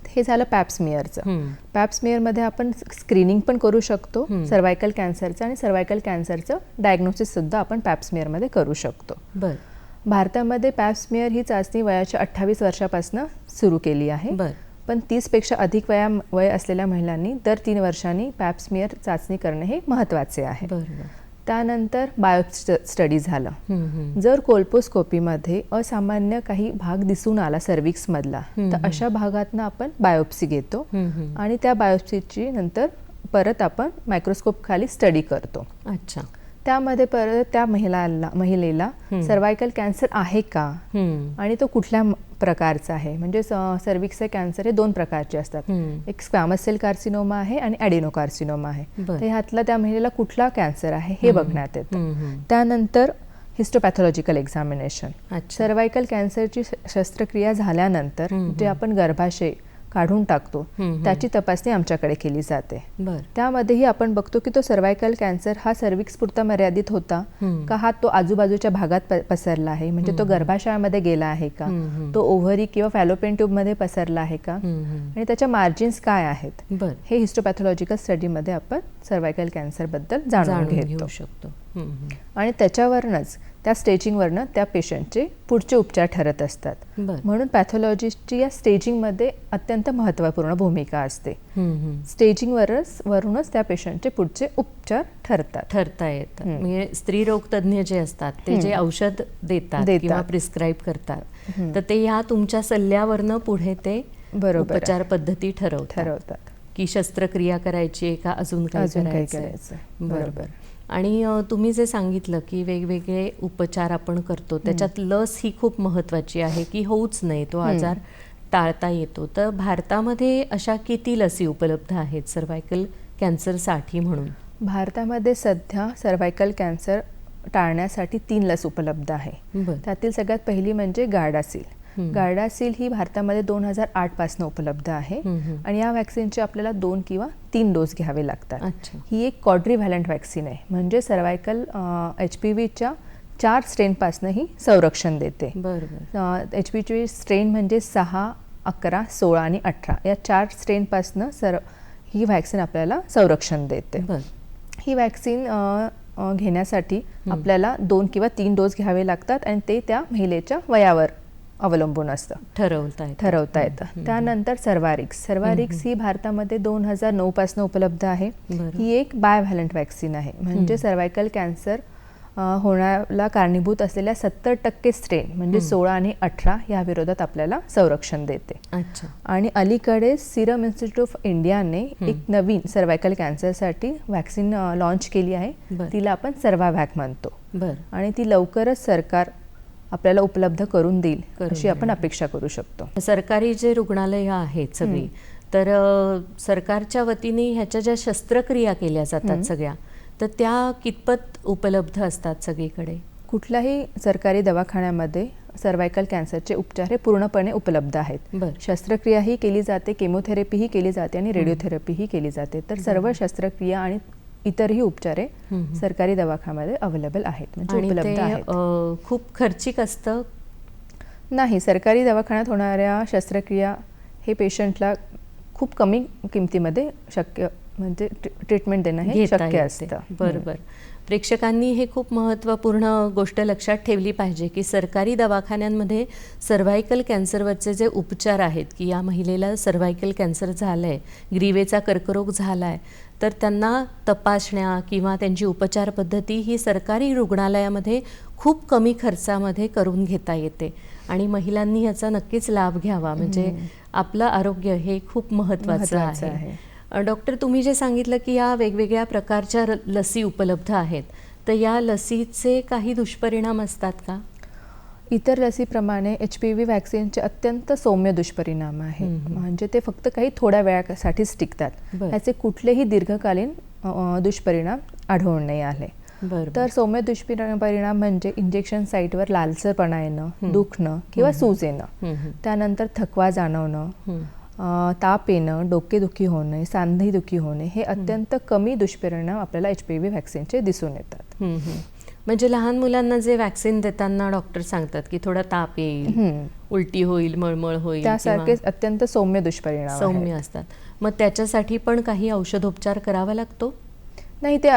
हे झालं पॅप्समियरचं. पॅप्समियरमध्ये आपण स्क्रीनिंग पण करू शकतो सर्वायकल कॅन्सरचं आणि सर्वायकल कॅन्सरचं डायग्नोसिस सुद्धा आपण पॅप्समियरमध्ये करू शकतो. भारतामध्ये पॅप्समियर ही चाचणी वयाच्या 28 वर्षापासून सुरू केली आहे. पण 30पेक्षा अधिक वय असलेल्या महिलांनी दर 3 वर्षांनी पॅप्समियर चाचणी करणे हे महत्त्वाचे आहे. त्यानंतर बायोप्सी स्टडी झालं. जर कोल्पोस्कोपीमध्ये असामान्य काही भाग दिसून आला सर्व्हिक्समधला, तर अशा भागातनं आपण बायोप्सी घेतो आणि त्या बायोप्सीची नंतर परत आपण मायक्रोस्कोप खाली स्टडी करतो. अच्छा. त्यामध्ये परत त्या महिलेला सर्वायकल कॅन्सर आहे का आणि तो कुठल्या प्रकारचा आहे. म्हणजे सर्व्हिक्सचे कॅन्सर हे 2 प्रकारचे असतात. एक स्क्वॅमस सेल कार्सिनोमा आहे आणि ॲडिनोकार्सिनोमा आहे. तर ह्यातला त्या महिलेला कुठला कॅन्सर आहे हे बघण्यात येतं. त्यानंतर हिस्टोपॅथॉलॉजिकल एक्झामिनेशन. सर्वायकल कॅन्सरची शस्त्रक्रिया झाल्यानंतर जे आपण गर्भाशय काढून टाकतो त्याची तपासणी आमच्याकडे केली जाते. त्यामध्येही आपण बघतो की तो सर्वायकल कॅन्सर हा सर्व्हिक्स पुरता मर्यादित होता का, हा तो आजूबाजूच्या भागात पसरला आहे, म्हणजे तो गर्भाशयामध्ये गेला आहे का, तो ओव्हरी किंवा फॅलोपियन ट्यूबमध्ये पसरला आहे का आणि त्याच्या मार्जिन्स काय आहेत, हे हिस्टोपॅथॉलॉजिकल स्टडीमध्ये आपण सर्वायकल कॅन्सर बद्दल जाणून घेऊ शकतो. आणि त्याच्यावरनच त्या स्टेजिंगवरनं त्या पेशंटचे पुढचे उपचार ठरत असतात. म्हणून पॅथॉलॉजिस्टची या स्टेजिंगमध्ये अत्यंत महत्त्वपूर्ण भूमिका असते. स्टेजिंगवरूनच त्या पेशंटचे पुढचे उपचार ठरता येतात. म्हणजे स्त्रीरोग तज्ञ जे असतात ते जे औषध देतात किंवा प्रिस्क्राईब करतात, तर ते या तुमच्या सल्ल्यावरनं पुढे ते उपचार पद्धती ठरवतात की शस्त्रक्रिया करायची आहे का अजून काही करायचं. बरोबर. आणि तुम्ही जे सांगितलं की वेगवेगळे उपचार आपण करतो, त्याच्यात लस ही खूप महत्त्वाची आहे की होऊच नये, तो आजार टाळता येतो. तर भारतामध्ये अशा किती लसी उपलब्ध आहेत सर्वायकल कॅन्सरसाठी म्हणून? भारतामध्ये सध्या सर्वायकल कॅन्सर टाळण्यासाठी 3 लस उपलब्ध आहे. त्यातील सगळ्यात पहिली म्हणजे गार्डासिल. गार्डासिल ही भारतामध्ये 2008 पासून उपलब्ध आहे आणि या व्हॅक्सिनचे आपल्याला 2 किंवा 3 डोस घ्यावे लागतात. ही एक क्वाड्रिव्हॅलंट व्हॅक्सिन आहे, म्हणजे सर्वायकल HPVच्या 4 स्ट्रेनपासून ही संरक्षण देते. HPV स्ट्रेन म्हणजे 6, 11, 16 आणि 18 या 4 स्ट्रेनपासून ही व्हॅक्सिन आपल्याला संरक्षण देते. ही व्हॅक्सिन घेण्यासाठी आपल्याला 2 किंवा 3 डोस घ्यावे लागतात आणि ते त्या महिलेच्या वयावर अवलंबून असतं, ठरवता येतं. त्यानंतर सर्वारिक्स ही भारतामध्ये 2009 पासून उपलब्ध आहे. ही एक बायव्हॅलंट व्हॅक्सिन आहे, म्हणजे सर्वायकल कॅन्सर होण्याला कारणीभूत असलेल्या 70% स्ट्रेन म्हणजे 16 आणि 18 या विरोधात आपल्याला संरक्षण देते. आणि अलीकडे सिरम इन्स्टिट्यूट ऑफ इंडियाने एक नवीन सर्वायकल कॅन्सरसाठी व्हॅक्सिन लॉन्च केली आहे. तिला आपण सर्वावॅक म्हणतो आणि ती लवकरच सरकार आपल्याला उपलब्ध करून देईल अशी आपण अपेक्षा करू शकतो. सरकारी जे रुग्णालयं आहेत सगळी, तर सरकारच्या वतीने ह्याच्या ज्या शस्त्रक्रिया केल्या जातात सगळ्या, तर त्या कितपत उपलब्ध असतात सगळीकडे? कुठल्याही सरकारी दवाखान्यामध्ये सर्वायकल कॅन्सरचे उपचार हे पूर्णपणे उपलब्ध आहेत. शस्त्रक्रियाही केली जाते, केमोथेरपीही केली जाते आणि रेडिओथेरपीही केली जाते. तर सर्व शस्त्रक्रिया आणि इतरही उपचारे सरकारी दवाखान्यामध्ये अवेलेबल आहेत, म्हणजे उपलब्ध आहेत. खूप खर्चिक असतं. नाही, सरकारी दवाखान्यात होणाऱ्या शस्त्रक्रिया हे पेशंटला खूप कमी किमतीमध्ये शक्य म्हणजे ट्रीटमेंट देणं हे घेता शक्य येते. असतं. बरोबर. प्रेक्षकांनी हे खूप महत्त्वपूर्ण गोष्ट लक्षात ठेवली पाहिजे की सरकारी दवाखान्यांमध्ये सर्व्हायकल कॅन्सरवरचे जे उपचार आहेत की या महिलेला सर्व्हायकल कॅन्सर झालं आहे, ग्रीवेचा कर्करोग झाला आहे, तर त्यांना तपासण्या किंवा त्यांची उपचार पद्धती ही सरकारी रुग्णालयामध्ये खूप कमी खर्चामध्ये करून घेता येते आणि महिलांनी याचा नक्कीच लाभ घ्यावा. म्हणजे आपलं आरोग्य हे खूप महत्त्वाचं आहे. डॉक्टर, तुम्ही जे सांगितलं की या वेगवेगळ्या प्रकारच्या लसी उपलब्ध आहेत, तर या लसीचे काही दुष्परिणाम असतात का? इतर लसीप्रमाणे HPV वॅक्सिनचे अत्यंत सौम्य दुष्परिणाम आहे. म्हणजे ते फक्त काही थोड्या वेळासाठीच टिकतात. बरं. ह्याचे कुठलेही दीर्घकालीन दुष्परिणाम आढळून नाही आले. तर सौम्य दुष्परिणाम म्हणजे इंजेक्शन साईटवर लालसरपणा येणं, दुखणं किंवा सूज येणं, त्यानंतर थकवा जाणवणं, ताप येणं, डोकेदुखी होणे, सांधेदुखी होणे, हे अत्यंत कमी दुष्परिणाम आपल्याला HPV वॅक्सिनचे दिसून येतात. म्हणजे लहान मुलांना जे वॅक्सिन देताना डॉक्टर सांगतात की थोडा ताप येईल, उलटी होईल, मळमळ होईल, त्यासारखेच अत्यंत सौम्य दुष्परिणाम सौम्य असतात. मग त्याच्यासाठी पण काही औषधोपचार करावा लागतो? नाही, ते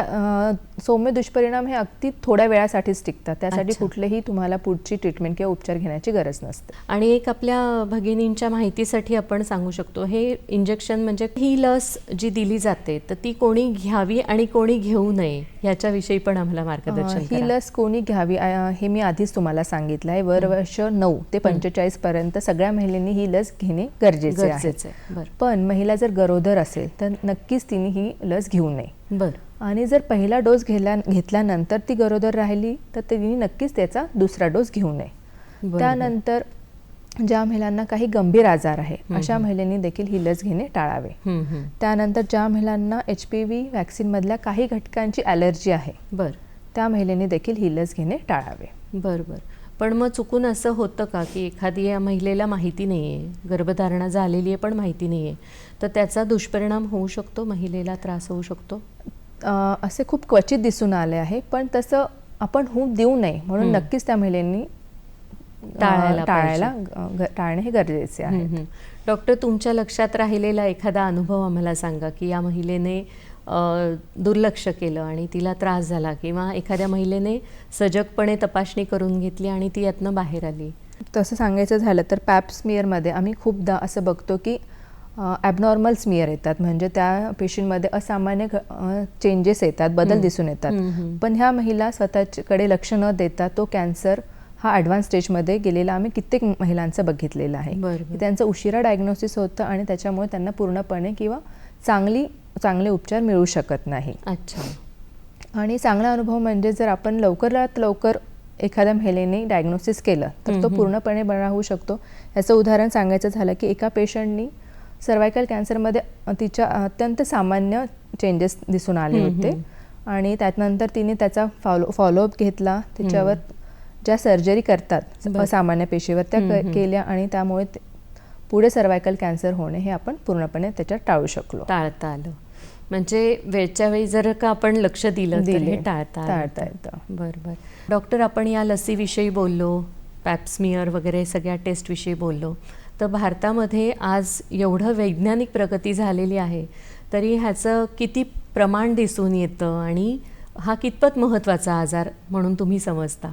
सौम्य दुष्परिणाम हे अगदी थोड्या वेळासाठीच टिकतात. त्यासाठी अच्छा. कुठलेही तुम्हाला पुढची ट्रीटमेंट किंवा उपचार घेण्याची गरज नसते. आणि एक आपल्या भगिनींच्या माहितीसाठी आपण सांगू शकतो, हे इंजेक्शन म्हणजे ही लस जी दिली जाते तर ती कोणी घ्यावी आणि कोणी घेऊ नये याच्याविषयी पण आम्हाला मार्गदर्शन ही करा. लस कोणी घ्यावी हे मी आधीच तुम्हाला सांगितलं आहे. वर्ष 9 ते 45 पर्यंत सगळ्या महिलांनी ही लस घेणे गरजेचे आहे. बरं पण महिला जर गरोदर असेल तर नक्कीच तिने ही लस घेऊ नये. बरं. आणि जर पहिला डोस घेतल्यानंतर ती गरोदर राहिली तर तिने नक्कीच त्याचा दुसरा डोस घेऊ नये. त्यानंतर ज्या महिलांना काही गंभीर आजार आहे अशा महिलांनी देखील ही लस घेणे टाळावे. त्यानंतर ज्या महिलांना HPV वॅक्सिनमधल्या काही घटकांची ॲलर्जी आहे बरं, त्या महिलांनी देखील ही लस घेणे टाळावे. बरं. पण मग चुकून असं होतं का की एखादी या महिलेला माहिती नाही आहे, गर्भधारणा झालेली आहे पण माहिती नाही आहे, तर त्याचा दुष्परिणाम होऊ शकतो, महिलेला त्रास होऊ शकतो? असे खूप क्वचित दिसून आले आहे, पण तसं आपण होऊ देऊ नये म्हणून नक्कीच त्या महिलांनी टाळणे हे गरजेचे आहे. डॉक्टर, तुमच्या लक्षात राहिलेला एखादा अनुभव आम्हाला सांगा की या महिलेने दुर्लक्ष केलं आणि तिला त्रास झाला, किंवा एखाद्या महिलेने सजगपणे तपासणी करून घेतली आणि ती यातनं बाहेर आली. तसं सांगायचं झालं तर पॅप स्मिअरमध्ये आम्ही खूपदा असं बघतो की ॲबनॉर्मल स्मिअर येतात, म्हणजे त्या पेशंटमध्ये असामान्य चेंजेस येतात, बदल दिसून येतात. पण ह्या महिला स्वतःकडे लक्ष न देता तो कॅन्सर हा ॲडव्हान्स स्टेजमध्ये गेलेला आम्ही कित्येक महिलांचं बघितलेलं आहे. त्यांचं उशिरा डायग्नोसिस होतं आणि त्याच्यामुळे त्यांना पूर्णपणे किंवा चांगले उपचार मिळू शकत नाही. अच्छा. आणि चांगला अनुभव म्हणजे जर आपण लवकरात लवकर एखाद्या महिलेने डायग्नोसिस केलं तर तो पूर्णपणे बरा होऊ शकतो. याचं उदाहरण सांगायचं झालं की एका पेशंटनी सर्व्हायकल कॅन्सरमध्ये तिच्या अत्यंत सामान्य चेंजेस दिसून आले होते आणि त्यानंतर तिने त्याचा फॉलोअप घेतला. त्याच्यावर ज्या सर्जरी करतात असामान्य पेशीवर त्या केल्या आणि त्यामुळे पुढे सर्व्हायकल कॅन्सर होणे हे आपण पूर्णपणे त्याच्यात टाळता आलं. म्हणजे वेळच्या वेळी जर का आपण लक्ष दिलं तर हे टाळता येतं. बरोबर. डॉक्टर, आपण या लसीविषयी बोललो, पॅप्समियर वगैरे सगळ्या टेस्टविषयी बोललो, तर भारतामध्ये आज एवढं वैज्ञानिक प्रगती झालेली आहे तरी ह्याचं किती प्रमाण दिसून येतं आणि हा कितपत महत्त्वाचा आजार म्हणून तुम्ही समजता?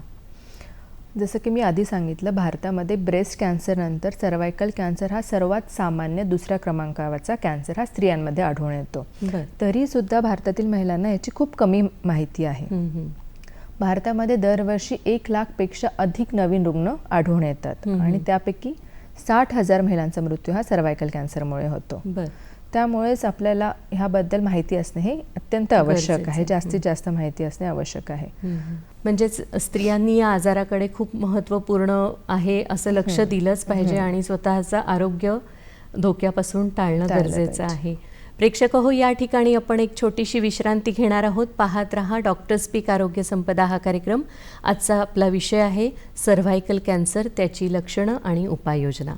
जसं की मी आधी सांगितलं, भारतामध्ये ब्रेस्ट कॅन्सर नंतर सर्व्हायकल कॅन्सर हा सर्वात सामान्य दुसऱ्या क्रमांकावरचा कॅन्सर हा स्त्रियांमध्ये आढळून येतो. तरीसुद्धा भारतातील महिलांना याची खूप कमी माहिती आहे. भारतामध्ये दरवर्षी 1 लाखपेक्षा अधिक नवीन रुग्ण आढळून येतात आणि त्यापैकी 60,000 महिलांचा मृत्यू हा सर्व्हायकल कॅन्सरमुळे होतो. त्यामुळेच आपल्याला ह्याबद्दल माहिती असणे हे अत्यंत आवश्यक आहे. जास्तीत जास्त माहिती असणे आवश्यक आहे. म्हणजेच स्त्रियांनी या आजाराकडे खूप महत्त्वपूर्ण आहे असं लक्ष दिलंच पाहिजे आणि स्वतःचं आरोग्य धोक्यापासून टाळणं गरजेचं आहे. प्रेक्षक हो, या ठिकाणी आपण एक छोटीशी विश्रांती घेणार आहोत. पाहत रहा डॉक्टर स्पीक आरोग्य संपदा हा कार्यक्रम. आजचा आपला विषय आहे सर्व्हायकल कॅन्सर, त्याची लक्षणं आणि उपाययोजना.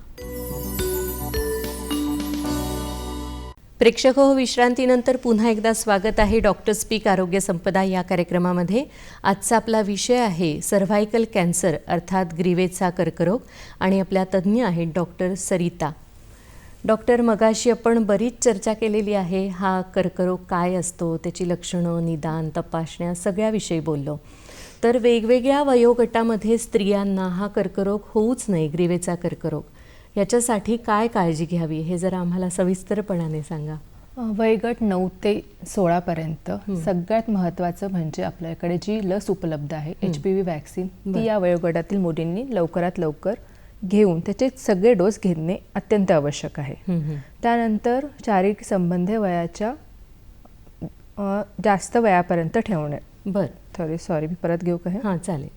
प्रेक्षक हो, विश्रांतीनंतर पुन्हा एकदा स्वागत आहे डॉक्टर स्पीक आरोग्य संपदा या कार्यक्रमामध्ये. आजचा आपला विषय आहे सर्व्हायकल कॅन्सर अर्थात ग्रीवेचा कर्करोग आणि आपल्या तज्ज्ञ आहेत डॉक्टर सरिता. डॉक्टर, मगाशी आपण बरीच चर्चा केलेली आहे. हा कर्करोग काय असतो, त्याची लक्षणं, निदान, तपासण्या सगळ्याविषयी बोललो. तर वेगवेगळ्या वयोगटामध्ये स्त्रियांना हा कर्करोग होऊच नाही, ग्रीवेचा कर्करोग, याच्यासाठी काय काळजी घ्यावी हे जरा आम्हाला सविस्तरपणाने सांगा. वयोगट 9 ते 16 पर्यंत सगळ्यात महत्त्वाचं म्हणजे आपल्याकडे जी लस उपलब्ध आहे HPV वॅक्सिन, ती या वयोगटातील मुलींनी लवकरात लवकर घेऊन त्याचे सगळे डोस घेणे अत्यंत आवश्यक आहे. त्यानंतर शारीरिक संबंध वयाच्या जास्त वयापर्यंत ठेवणे. सॉरी मी परत घेऊ का? हां, चालेल.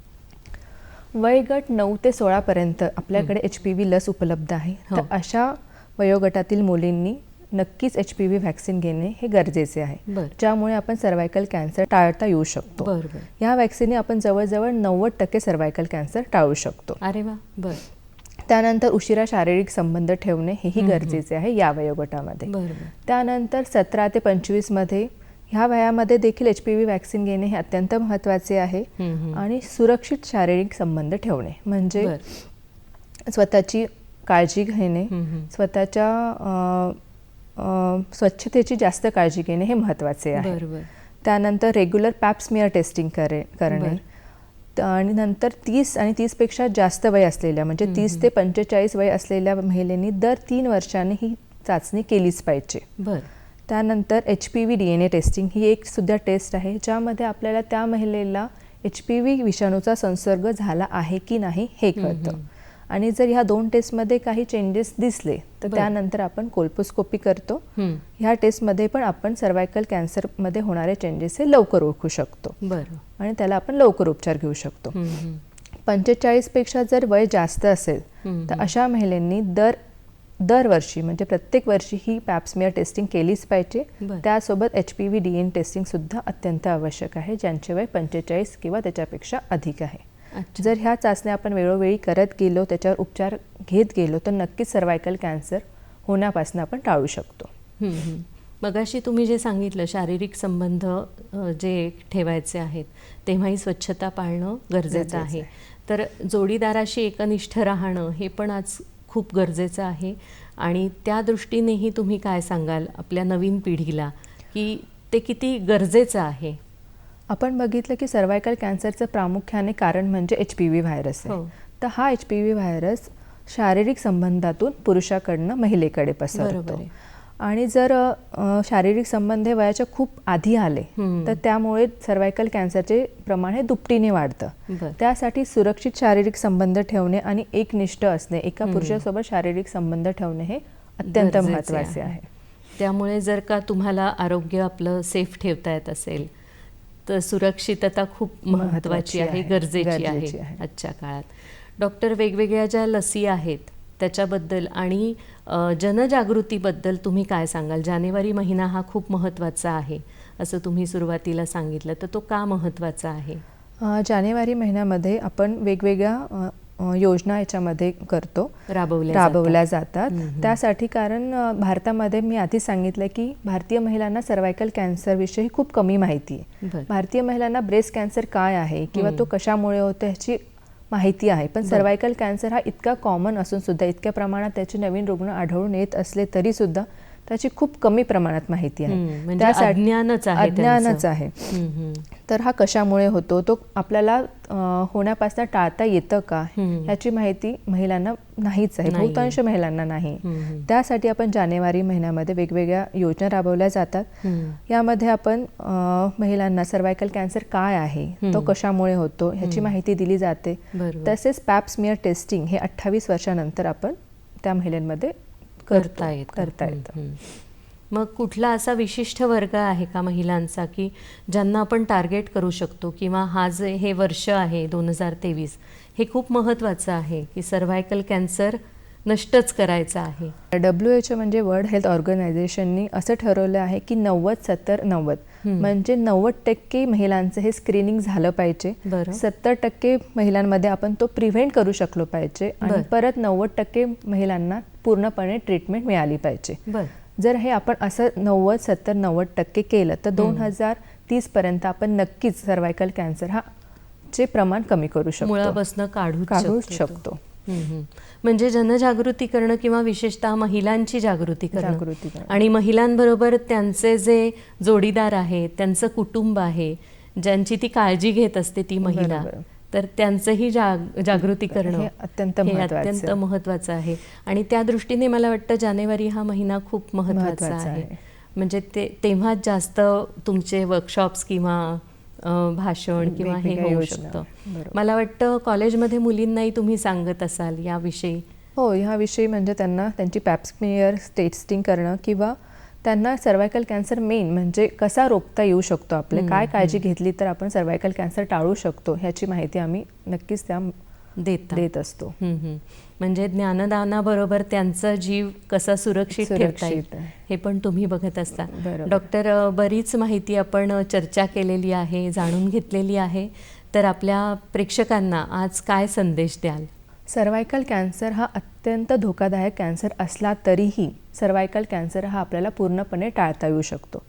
वयोगट 9 ते 16 पर्यंत आपल्याकडे HPV लस उपलब्ध आहे. तर अशा वयोगटातील मुलींनी नक्कीच HPV वॅक्सिन घेणे हे गरजेचे आहे, ज्यामुळे आपण सर्व्हायकल कॅन्सर टाळता येऊ शकतो. या वॅक्सिनने आपण जवळजवळ 90% सर्व्हायकल कॅन्सर टाळू शकतो. अरे वा. त्यानंतर उशिरा शारीरिक संबंध ठेवणे हेही गरजेचे आहे या वयोगटामध्ये. त्यानंतर 17 ते 25 मध्ये ह्या वयामध्ये देखील HPV वॅक्सिन घेणे हे अत्यंत महत्त्वाचे आहे. आणि सुरक्षित शारीरिक संबंध ठेवणे म्हणजे स्वतःची काळजी घेणे, स्वतःच्या स्वच्छतेची जास्त काळजी घेणे हे महत्त्वाचे आहे. त्यानंतर रेग्युलर पॅप स्मिअर टेस्टिंग करणे आणि नंतर 30 आणि 30पेक्षा जास्त वय असलेल्या म्हणजे 30 ते 45 वय असलेल्या महिलेनी दर 3 वर्षांनी ही चाचणी केलीच पाहिजे. त्यानंतर HPV DNA टेस्टिंग ही एक सुद्धा टेस्ट आहे, ज्यामध्ये आपल्याला त्या महिलेला HPV विषाणूचा संसर्ग झाला आहे की नाही हे कळतं. आणि जर ह्या 2 टेस्टमध्ये काही चेंजेस दिसले तर त्यानंतर आपण कोल्पोस्कोपी करतो. ह्या टेस्टमध्ये पण आपण सर्व्हायकल कॅन्सरमध्ये होणारे चेंजेस हे लवकर ओळखू शकतो आणि त्याला आपण लवकर उपचार घेऊ शकतो. 45पेक्षा जर वय जास्त असेल तर अशा महिलांनी दरवर्षी म्हणजे प्रत्येक वर्षी ही पॅप स्मिअर टेस्टिंग केलीच पाहिजे. त्यासोबत HPV DNA टेस्टिंग सुद्धा अत्यंत आवश्यक आहे, ज्यांचे वय 45 किंवा त्याच्यापेक्षा अधिक आहे. जर ह्या चाचण्या आपण वेळोवेळी करत गेलो, त्याच्यावर उपचार घेत गेलो तर नक्कीच सर्व्हायकल कॅन्सर होण्यापासून आपण टाळू शकतो. मगाशी तुम्ही जे सांगितलं शारीरिक संबंध जे ठेवायचे आहेत तेव्हाही स्वच्छता पाळणं गरजेचं आहे. तर जोडीदाराशी एकनिष्ठ राहणं हे पण आज खूप गरजेचं आहे. आणि त्या दृष्टीनेही तुम्ही काय सांगाल आपल्या नवीन पिढीला की ते किती गरजेचं आहे? आपण बघितलं की सर्व्हायकल कॅन्सरचं प्रामुख्याने कारण म्हणजे HPV व्हायरस आहे. तर हा HPV व्हायरस शारीरिक संबंधातून पुरुषाकडनं महिलेकडे पसरतो. आणि जर शारीरिक संबंध हे वयाच्या खूप आधी आले तर त्यामुळे सर्व्हायकल कॅन्सरचे प्रमाण हे दुपटीने वाढतं. त्यासाठी सुरक्षित शारीरिक संबंध ठेवणे आणि एकनिष्ठ असणे, एका पुरुषासोबत शारीरिक संबंध ठेवणे हे अत्यंत महत्त्वाचे आहे. त्यामुळे जर का तुम्हाला आरोग्य आपलं सेफ ठेवता येत असेल तर सुरक्षितता खूप महत्त्वाची आहे, गरजेची आहे आजच्या काळात. डॉक्टर, वेगवेगळ्या ज्या लसी आहेत त्याच्याबद्दल आणि जनजागृतीबद्दल तुम्ही काय सांगाल? जानेवारी महिना हा खूप महत्त्वाचा आहे असं तुम्ही सुरुवातीला सांगितलं, तर तो का महत्त्वाचा आहे? जानेवारी महिन्यामध्ये आपण वेगवेगळ्या योजना याच्यामध्ये करतो, राबवल्या जातात. त्यासाठी कारण भारतामध्ये मी आधी सांगितलं की भारतीय महिलांना सर्व्हायकल कॅन्सरविषयी खूप कमी माहिती आहे. भारतीय महिलांना ब्रेस्ट कॅन्सर काय आहे किंवा तो कशामुळे होतो ह्याची माहिती आहे, पण सर्व्हायकल कॅन्सर हा इतका कॉमन असून सुद्धा, इतक्या प्रमाणात त्याचे नवीन रुग्ण आढळून येत असले तरी सुद्धा त्याची खूप कमी प्रमाणात माहिती आहे. त्यासाठी अज्ञानच आहे. तर हा कशामुळे होतो, तो आपल्याला होण्यापासून टाळता येतं का ह्याची माहिती महिलांना नाहीच आहे, बहुतांश महिलांना नाही. त्यासाठी आपण जानेवारी महिन्यामध्ये वेगवेगळ्या योजना राबवल्या जातात. यामध्ये आपण महिलांना सर्व्हायकल कॅन्सर काय आहे, तो कशामुळे होतो ह्याची माहिती दिली जाते. तसेच पॅप स्मिअर टेस्टिंग हे 28 वर्षानंतर आपण त्या महिलांमध्ये करता येतं. मग कुठला असा विशिष्ट वर्ग आहे का महिलांचा की ज्यांना आपण टार्गेट करू शकतो, किंवा हा जे हे वर्ष आहे 2023 हे खूप महत्त्वाचं आहे की सर्व्हायकल कॅन्सर नष्टच करायचं आहे? WHO म्हणजे वर्ल्ड हेल्थ ऑर्गनायझेशननी असं ठरवलं आहे की 90-70-90 म्हणजे 90% महिलांचं हे स्क्रीनिंग झालं पाहिजे. 70% महिलांमध्ये आपण तो प्रिव्हेंट करू शकलो पाहिजे आणि परत 90% महिलांना पूर्णपणे ट्रीटमेंट मिळाली पाहिजे. जर हे आपण असं 90-70-90% केलं तर 2030पर्यंत आपण नक्कीच सर्वायकल कॅन्सर हा चे प्रमाण कमी करू शकतो, मुळापासून काढू शकतो. म्हणजे जनजागृती करणं किंवा विशेषतः महिलांची जागृती करणं. करणं आणि महिलांबरोबर त्यांचे जे जोडीदार आहे, त्यांचं कुटुंब आहे, ज्यांची ती काळजी घेत असते ती महिला, तर त्यांचंही जागृती करणं हे अत्यंत महत्त्वाचं आहे. आणि त्या दृष्टीने मला वाटतं जानेवारी हा महिना खूप महत्त्वाचा आहे. म्हणजे तेव्हाच जास्त तुमचे वर्कशॉप्स किंवा भाषण किंवा हे होऊ शकतं. मला वाटतं कॉलेजमध्ये मुलींनाही तुम्ही सांगत असाल याविषयी. हो, ह्याविषयी म्हणजे त्यांना त्यांची पॅप्समियर टेस्टिंग करणं किंवा त्यांना सर्वायकल कॅन्सर मेन म्हणजे कसा रोखता येऊ शकतो, आपले काय काळजी घेतली तर आपण सर्वायकल कॅन्सर टाळू शकतो ह्याची माहिती आम्ही नक्कीच त्या देत असतो. म्हणजे ज्ञानदानाबरोबर त्यांचा जीव कसा सुरक्षित ठेवता येईल हे पण तुम्ही बघत असता. डॉक्टर, बरीच माहिती आपण चर्चा केलेली आहे, जाणून घेतलेली आहे, तर आपल्या प्रेक्षकांना आज काय संदेश द्याल? सर्वायकल कॅन्सर हा अत्यंत धोकादायक कॅन्सर असला तरीही सर्वायकल कॅन्सर हा आपल्याला पूर्णपणे टाळता येऊ शकतो.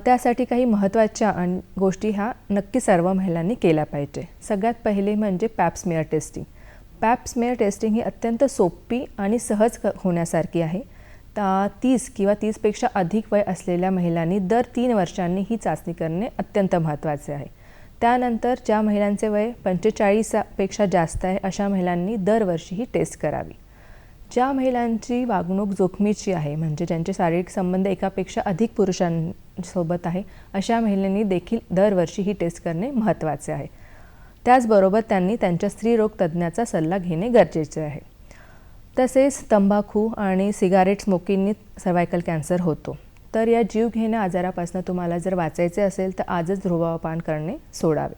त्यासाठी काही महत्त्वाच्या गोष्टी ह्या नक्की सर्व महिलांनी केल्या पाहिजे. सगळ्यात पहिले म्हणजे पॅप्समियर टेस्टिंग. पॅप्समियर टेस्टिंग ही अत्यंत सोपी आणि सहज होण्यासारखी आहे. 30 किंवा 30पेक्षा अधिक वय असलेल्या महिलांनी दर 3 वर्षांनी ही चाचणी करणे अत्यंत महत्त्वाचे आहे. त्यानंतर ज्या महिलांचे वय 45पेक्षा जास्त आहे अशा महिलांनी दरवर्षी ही टेस्ट करावी. ज्या महिलांची वागणूक जोखमीची आहे, म्हणजे ज्यांचे शारीरिक संबंध एकापेक्षा अधिक पुरुषांसोबत आहे, अशा महिलांनी देखील दरवर्षी ही टेस्ट करणे महत्त्वाचे आहे. त्याचबरोबर त्यांनी त्यांच्या स्त्रीरोग तज्ज्ञाचा सल्ला घेणे गरजेचे आहे. तसेच तंबाखू आणि सिगारेट स्मोकिंगनी सर्वायकल कॅन्सर होतो. तर या जीवघेण्या आजारापासून तुम्हाला जर वाचायचे असेल तर आजच धूम्रपान करणे सोडावे.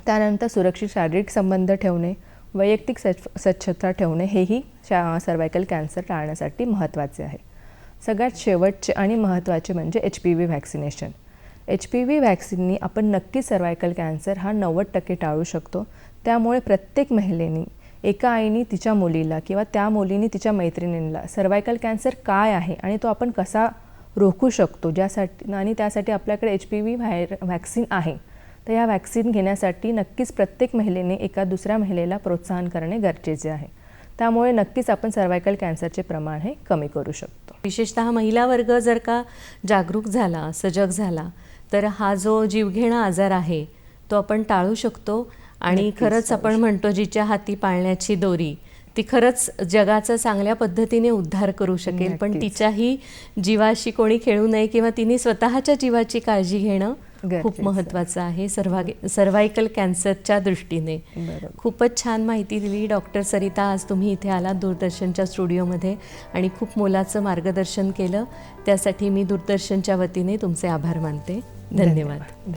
त्यानंतर सुरक्षित शारीरिक संबंध ठेवणे, वैयक्तिक स्वच्छता ठेवणे हेही सर्वायकल कॅन्सर टाळण्यासाठी महत्त्वाचे आहे. सगळ्यात शेवटचे आणि महत्त्वाचे म्हणजे HPV व्हॅक्सिनेशन. HPV व्हॅक्सिननी आपण नक्कीच सर्वायकल कॅन्सर हा 90% टाळू शकतो. त्यामुळे प्रत्येक महिलेने, एका आईने तिच्या मुलीला किंवा त्या मुलीने तिच्या मैत्रिणींना सर्वायकल कॅन्सर काय आहे आणि तो आपण कसा रोखू शकतो, ज्यासाठी आणि त्यासाठी आपल्याकडे HPV व्हॅक्सिन आहे, तर या व्हॅक्सिन घेण्यासाठी नक्कीच प्रत्येक महिलेने एका दुसऱ्या महिलेला प्रोत्साहन करणे गरजेचे आहे. त्यामुळे नक्कीच आपण सर्वायकल कॅन्सरचे प्रमाण हे कमी करू शकतो. विशेषतः महिला वर्ग जर का जागरूक झाला, सजग झाला, तर हा जो जीवघेणा आजार आहे तो आपण टाळू शकतो. आणि खरंच आपण म्हणतो जिच्या हाती पाळण्याची दोरी ती खरंच जगाचा चांगल्या पद्धतीने उद्धार करू शकेल. पण तिच्याही जीवाशी कोणी खेळू नये किंवा तिने स्वतःच्या जीवाची काळजी घेणं खूप महत्त्वाचं आहे सर्वायकल कॅन्सरच्या दृष्टीने. खूपच छान माहिती दिली डॉक्टर सरिता. आज तुम्ही इथे आलात दूरदर्शनच्या स्टुडिओमध्ये आणि खूप मोलाचं मार्गदर्शन केलं. त्यासाठी मी दूरदर्शनच्या वतीने तुमचे आभार मानते. धन्यवाद.